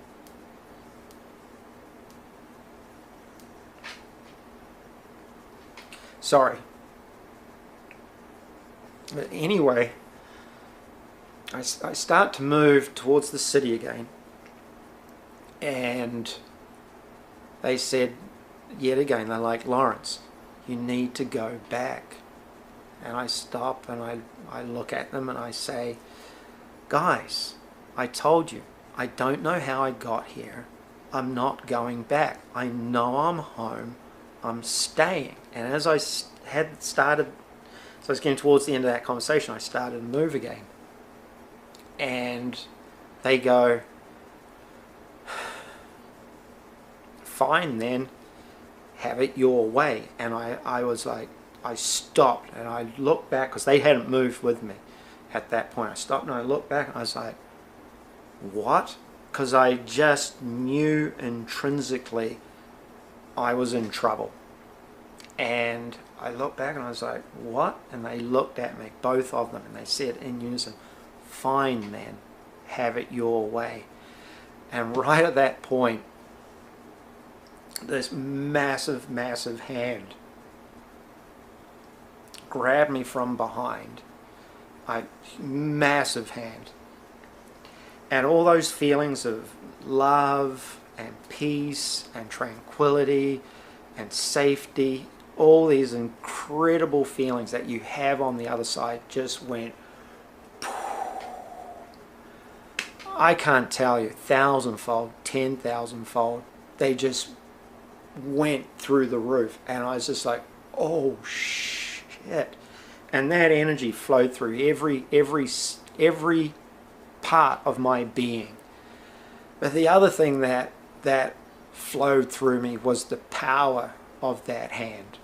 Sorry. But anyway, I start to move towards the city again. And they said, yet again, they're like, Lawrence, you need to go back. And I stop and I look at them and I say, guys, I told you, I don't know how I got here. I'm not going back. I know I'm home. I'm staying. And as I had started, so I was getting towards the end of that conversation, I started to move again. And they go, fine then, have it your way. And I was like, I stopped and I looked back because they hadn't moved with me at that point. I stopped and I looked back and I was like, what? Because I just knew intrinsically I was in trouble. And I looked back and I was like, what? And they looked at me, both of them, and they said in unison, fine then, have it your way. And right at that point, this massive, massive hand grabbed me from behind. Massive hand. And all those feelings of love and peace and tranquility and safety, all these incredible feelings that you have on the other side just went, I can't tell you, 1,000-fold, 10,000-fold. They just went through the roof. And I was just like, oh shit. And that energy flowed through every part of my being. But the other thing that flowed through me was the power of that hand.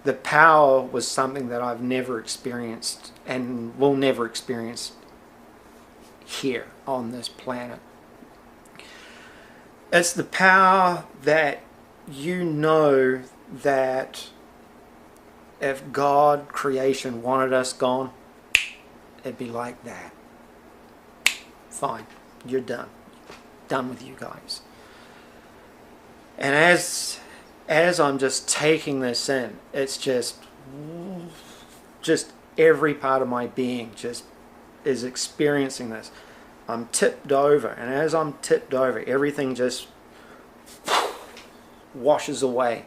The power was something that I've never experienced and will never experience here on this planet. It's the power that you know that if God, creation, wanted us gone, it'd be like that. Fine, you're done. Done with you guys. And as I'm just taking this in, it's just every part of my being just is experiencing this. I'm tipped over, and as I'm tipped over, everything just washes away.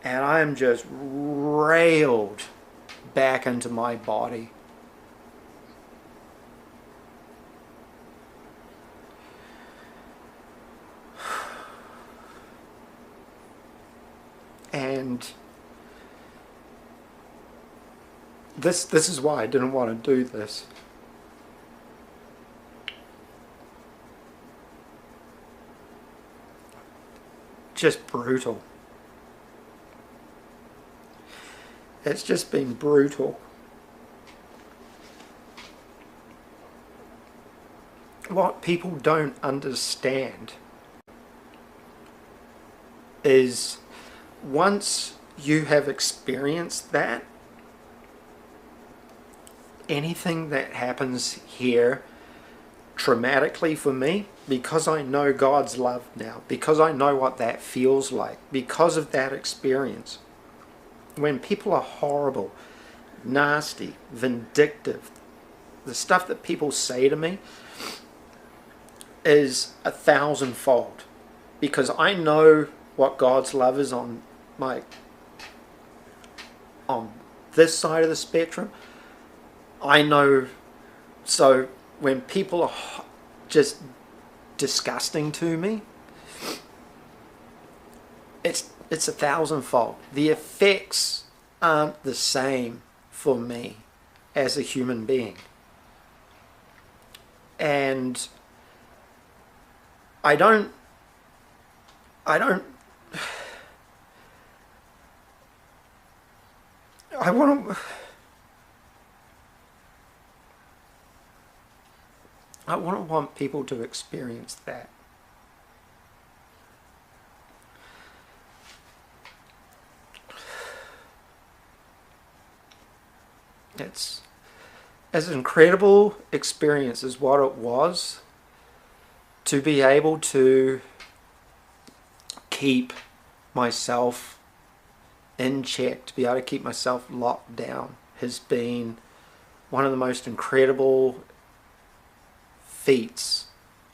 And I am just railed back into my body. And this is why I didn't want to do this. Just brutal. It's just been brutal. What people don't understand is once you have experienced that, anything that happens here traumatically for me, because I know God's love now, because I know what that feels like, because of that experience, when people are horrible, nasty, vindictive, the stuff that people say to me is 1,000-fold, because I know what God's love is on this side of the spectrum. I know. So when people are just disgusting to me, it's 1,000-fold. The effects aren't the same for me as a human being. And I want people to experience that. It's as incredible experience as what it was. to be able to keep myself in check, to be able to keep myself locked down, has been one of the most incredible feats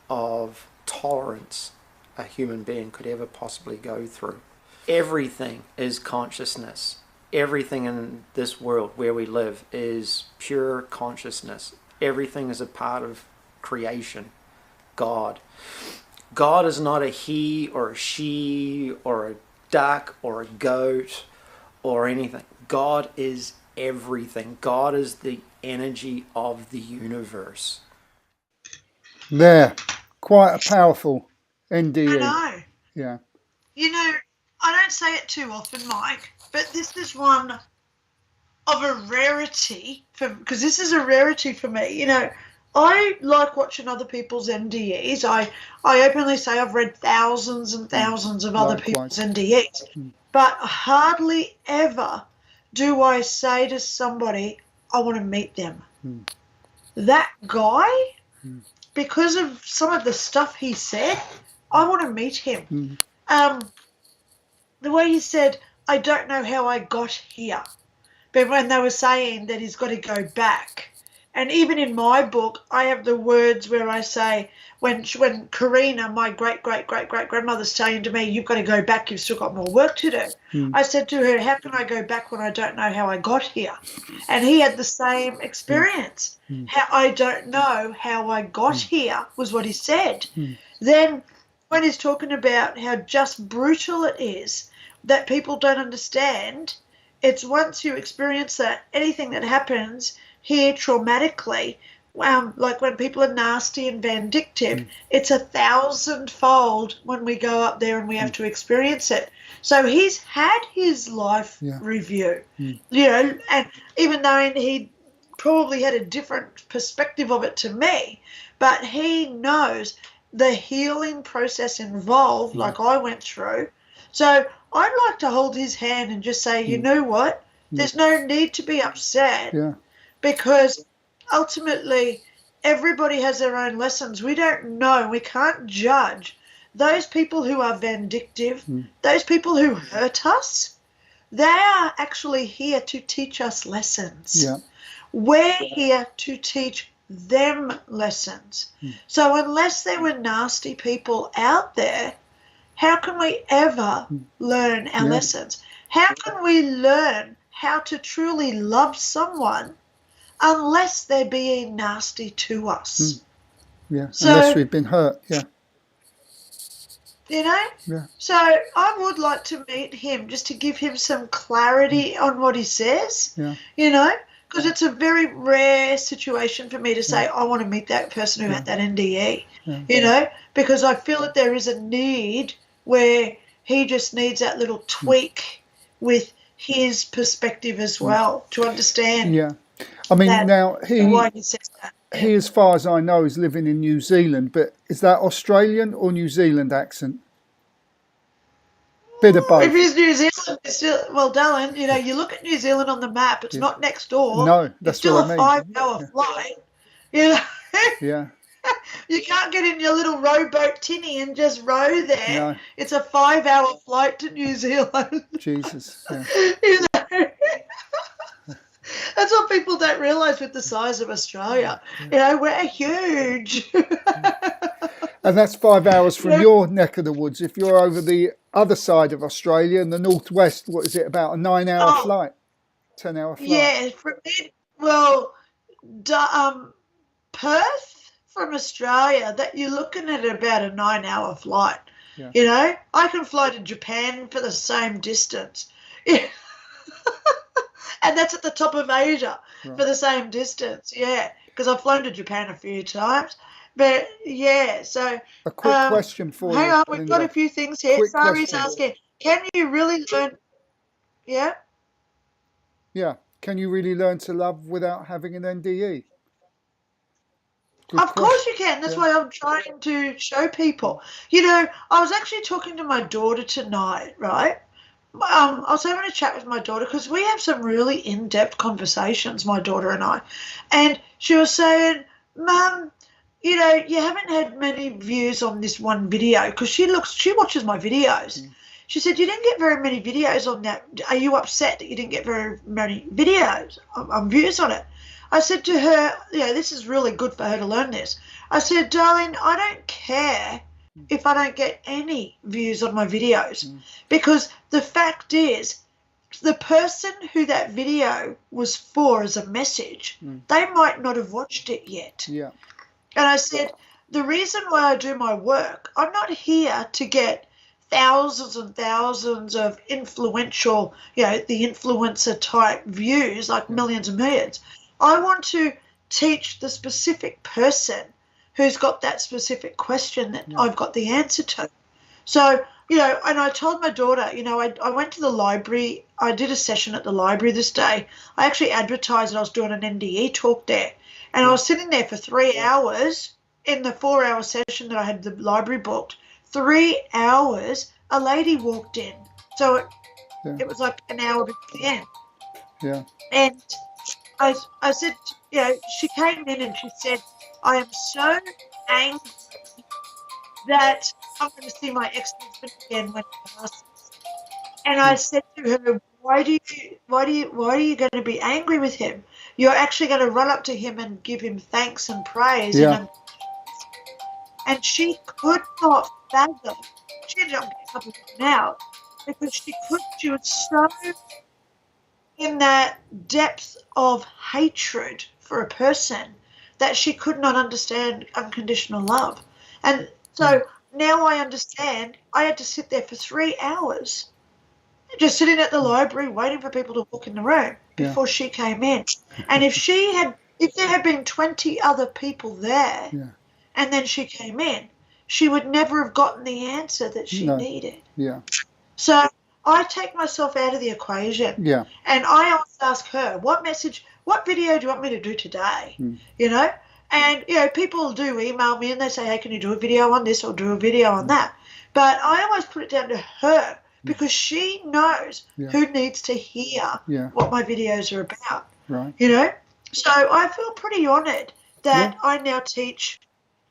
of tolerance a human being could ever possibly go through. Everything is consciousness. Everything in this world where we live is pure consciousness. Everything is a part of creation. God. God is not a he or a she or a duck or a goat or anything. God is everything. God is the energy of the universe. There, quite a powerful NDE. I know. Yeah. You know, I don't say it too often, Mike, but this is one of a rarity, because this is a rarity for me. You know, I like watching other people's NDEs. I openly say I've read thousands and thousands of other people's NDEs, but hardly ever do I say to somebody, I want to meet them. That guy, because of some of the stuff he said, I want to meet him. The way he said, I don't know how I got here. But when they were saying that he's got to go back. And even in my book, I have the words where I say, when Karina, my great-great-great-great-grandmother's saying to me, you've got to go back, you've still got more work to do. I said to her, how can I go back when I don't know how I got here? And he had the same experience. How I don't know how I got here was what he said. Then when he's talking about how just brutal it is, that people don't understand, it's once you experience that, anything that happens here traumatically, like when people are nasty and vindictive, it's 1,000-fold when we go up there and we have to experience it. So he's had his life review, you know, and even though he probably had a different perspective of it to me, but he knows the healing process involved, like I went through. So I'd like to hold his hand and just say, you know what, there's no need to be upset because ultimately everybody has their own lessons. We don't know. We can't judge. Those people who are vindictive, those people who hurt us, they are actually here to teach us lessons. We're here to teach them lessons. So unless there were nasty people out there, how can we ever learn our lessons? How can we learn how to truly love someone unless they're being nasty to us? So, unless we've been hurt, you know? So I would like to meet him just to give him some clarity on what he says, you know? Because it's a very rare situation for me to say, I want to meet that person who had that NDE, you know, because I feel that there is a need where he just needs that little tweak with his perspective as well to understand. I mean, now why he says that. He, as far as I know, is living in New Zealand, but is that Australian or New Zealand accent? Bit of both. If he's New Zealand, it's still, well, darling, you know, you look at New Zealand on the map, it's not next door. No, that's it's still what I mean. a 5-hour flight. You know? You can't get in your little rowboat tinny and just row there. No. It's a 5-hour flight to New Zealand. Jesus. You know? That's what people don't realise with the size of Australia. You know, we're huge. And that's 5 hours from your neck of the woods. If you're over the other side of Australia in the northwest, what is it, about a 9-hour flight? 10-hour flight? Yeah, from it, well, Perth from Australia, that you're looking at about a 9-hour flight. You know, I can fly to Japan for the same distance. And that's at the top of Asia for the same distance, because I've flown to Japan a few times. But, so... A quick question for you. Hang on, we've got a few things here. Sari's asking, can you really learn... Yeah? Yeah. Can you really learn to love without having an NDE? Of course you can. That's why I'm trying to show people. You know, I was actually talking to my daughter tonight, right? I was having a chat with my daughter because we have some really in-depth conversations, my daughter and I. And she was saying, Mum, you know, you haven't had many views on this one video, because she watches my videos. She said, you didn't get very many videos on that. Are you upset that you didn't get very many videos on views on it? I said to her, you know, this is really good for her to learn this. I said, darling, I don't care if I don't get any views on my videos, because the fact is, the person who that video was for as a message, they might not have watched it yet. Yeah. And I said, the reason why I do my work, I'm not here to get thousands and thousands of influential, you know, the influencer type views, like millions and millions. I want to teach the specific person who's got that specific question that I've got the answer to. So, you know, and I told my daughter, you know, I went to the library. I did a session at the library this day. I actually advertised that I was doing an NDE talk there. And I was sitting there for 3 hours in the 4-hour session that I had the library booked. 3 hours, a lady walked in. So it was like an hour before the end. Yeah. And I said, you know, she came in and she said, I am so angry that I'm going to see my ex-husband again when he passes. And I said to her, why are you going to be angry with him? You're actually going to run up to him and give him thanks and praise. Yeah. And she could not fathom. She ended up getting up and walking out because she was so in that depth of hatred for a person that she could not understand unconditional love. And so now I understand. I had to sit there for 3 hours, just sitting at the library waiting for people to walk in the room before she came in. And if there had been 20 other people there and then she came in, she would never have gotten the answer that she needed. Yeah. So I take myself out of the equation. Yeah. And I always ask her, what video do you want me to do today? You know? And, you know, people do email me and they say, hey, can you do a video on this or do a video on that? But I always put it down to her because she knows who needs to hear what my videos are about. Right. You know? So I feel pretty honoured that I now teach.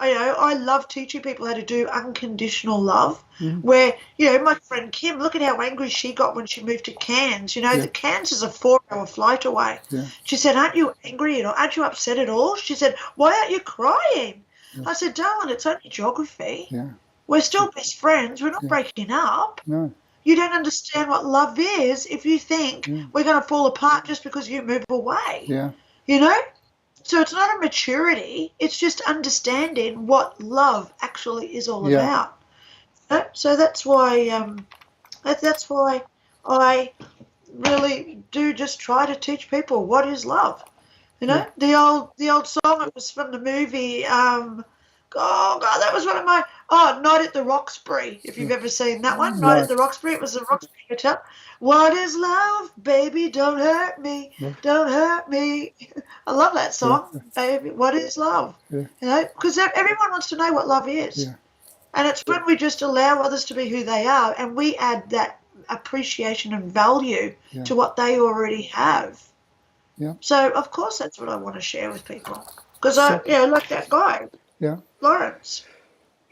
You know, I love teaching people how to do unconditional love where, you know, my friend Kim, look at how angry she got when she moved to Cairns. You know, the Cairns is a 4-hour flight away. Yeah. She said, aren't you angry at all? Aren't you upset at all? She said, why aren't you crying? I said, darling, it's only geography. Yeah. We're still best friends. We're not breaking up. No. You don't understand what love is if you think we're going to fall apart just because you move away. Yeah. You know? So it's not a maturity. It's just understanding what love actually is all about. So that's why I really do just try to teach people what is love. You know, the old song. It was from the movie. Oh God, that was one of my. Night at the Roxbury. If you've ever seen that one, Night at the Roxbury. It was the Roxbury Hotel. What is love, baby? Don't hurt me. Don't hurt me. I love that song, baby. What is love? You know, because everyone wants to know what love is. Yeah. And it's when we just allow others to be who they are and we add that appreciation and value to what they already have. Yeah. So, of course, that's what I want to share with people. Because like that guy, Lawrence.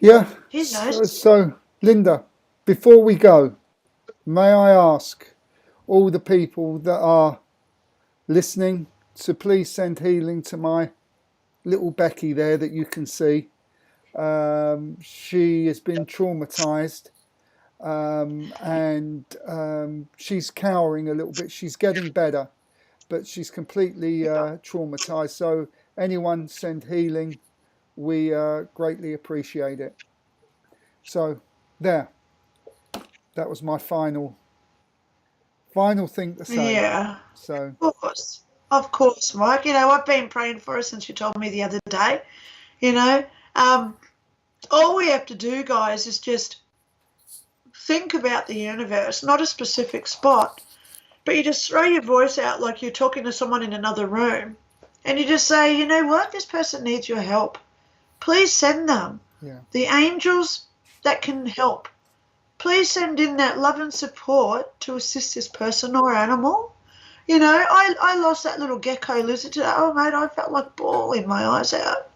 Yeah. He knows. So, Linda, before we go, may I ask all the people that are listening to please send healing to my little Becky there that you can see. She has been traumatized and she's cowering a little bit. She's getting better, but she's completely traumatized. So anyone send healing, we greatly appreciate it. So that was my final thing to say. Yeah. So Of course, Mike. You know, I've been praying for her since you told me the other day. You know, all we have to do, guys, is just think about the universe, not a specific spot, but you just throw your voice out like you're talking to someone in another room, and you just say, you know what, this person needs your help. Please send them. Yeah. The angels that can help. Please send in that love and support to assist this person or animal. You know, I lost that little gecko lizard today. Oh, mate, I felt like bawling my eyes out.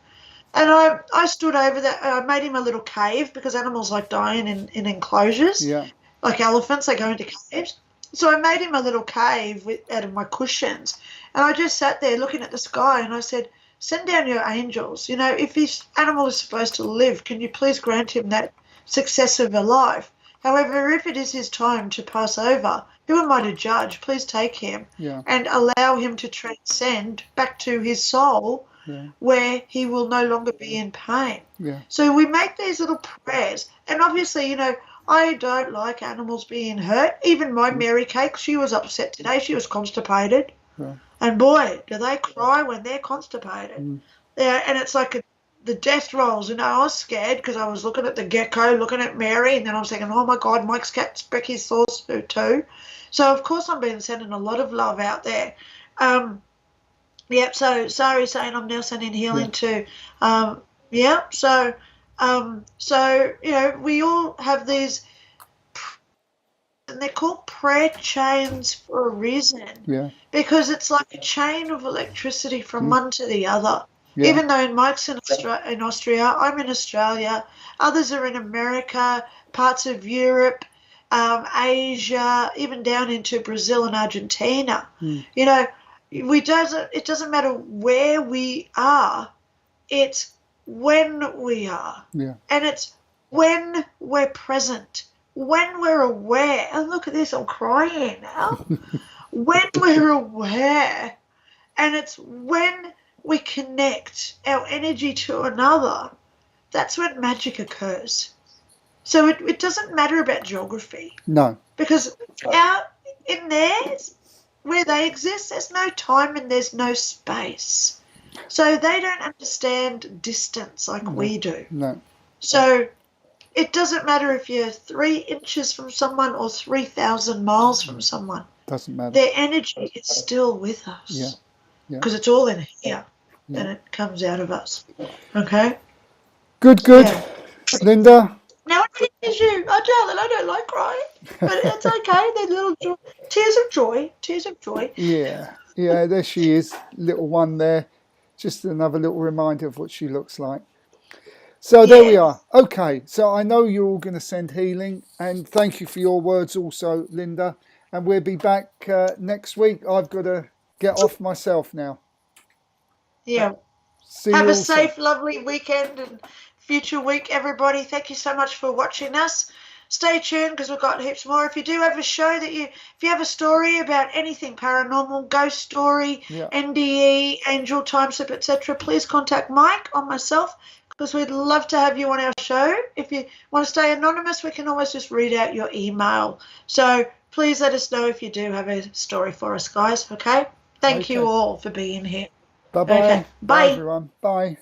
And I stood over that. I made him a little cave because animals like dying in enclosures. Yeah. Like elephants, they go into caves. So I made him a little cave out of my cushions. And I just sat there looking at the sky and I said, send down your angels. You know, if this animal is supposed to live, can you please grant him that success of a life? However, if it is his time to pass over, who am I to judge? Please take him and allow him to transcend back to his soul where he will no longer be in pain. Yeah. So we make these little prayers. And obviously, you know, I don't like animals being hurt. Even my Mary Cake, she was upset today. She was constipated. Yeah. And boy, do they cry when they're constipated. Yeah, and it's like the death rolls. You know, I was scared because I was looking at the gecko, looking at Mary, and then I was thinking, oh, my God, Mike's cat's Becky's thoughts too. So, of course, I'm being sending a lot of love out there. So Sari's saying I'm now sending healing too. So, you know, we all have these, and they're called prayer chains for a reason. Yeah. Because it's like a chain of electricity from one to the other. Yeah. Even though Mike's in Austria, I'm in Australia, others are in America, parts of Europe, Asia, even down into Brazil and Argentina. You know, it doesn't matter where we are, it's when we are. Yeah. And it's when we're present, when we're aware. And look at this, I'm crying now. When we're aware, and it's when we connect our energy to another, that's when magic occurs. So it doesn't matter about geography. No. Because out in theirs, where they exist, there's no time and there's no space. So they don't understand distance like we do. No. So it doesn't matter if you're 3 inches from someone or 3,000 miles from someone. Doesn't matter. Their energy is still with us. Yeah. Because it's all in here and it comes out of us. Okay? Good. Yeah. Linda? Now I tease you. Darling, I don't like crying. But it's okay. They're little tears of joy. Tears of joy. Yeah. Yeah, there she is. Little one there. Just another little reminder of what she looks like. So there we are. Okay, so I know you're all going to send healing, and thank you for your words also, Linda. And we'll be back next week. I've got to get off myself now. Yeah. Have a safe, lovely weekend and future week, everybody. Thank you so much for watching us. Stay tuned because we've got heaps more. If you do have a show if you have a story about anything paranormal, ghost story, NDE, angel, time slip, etc., please contact Mike or myself because we'd love to have you on our show. If you want to stay anonymous, we can always just read out your email. So please let us know if you do have a story for us, guys, okay? Thank you all for being here. Bye-bye. Okay. Bye. Bye, everyone. Bye.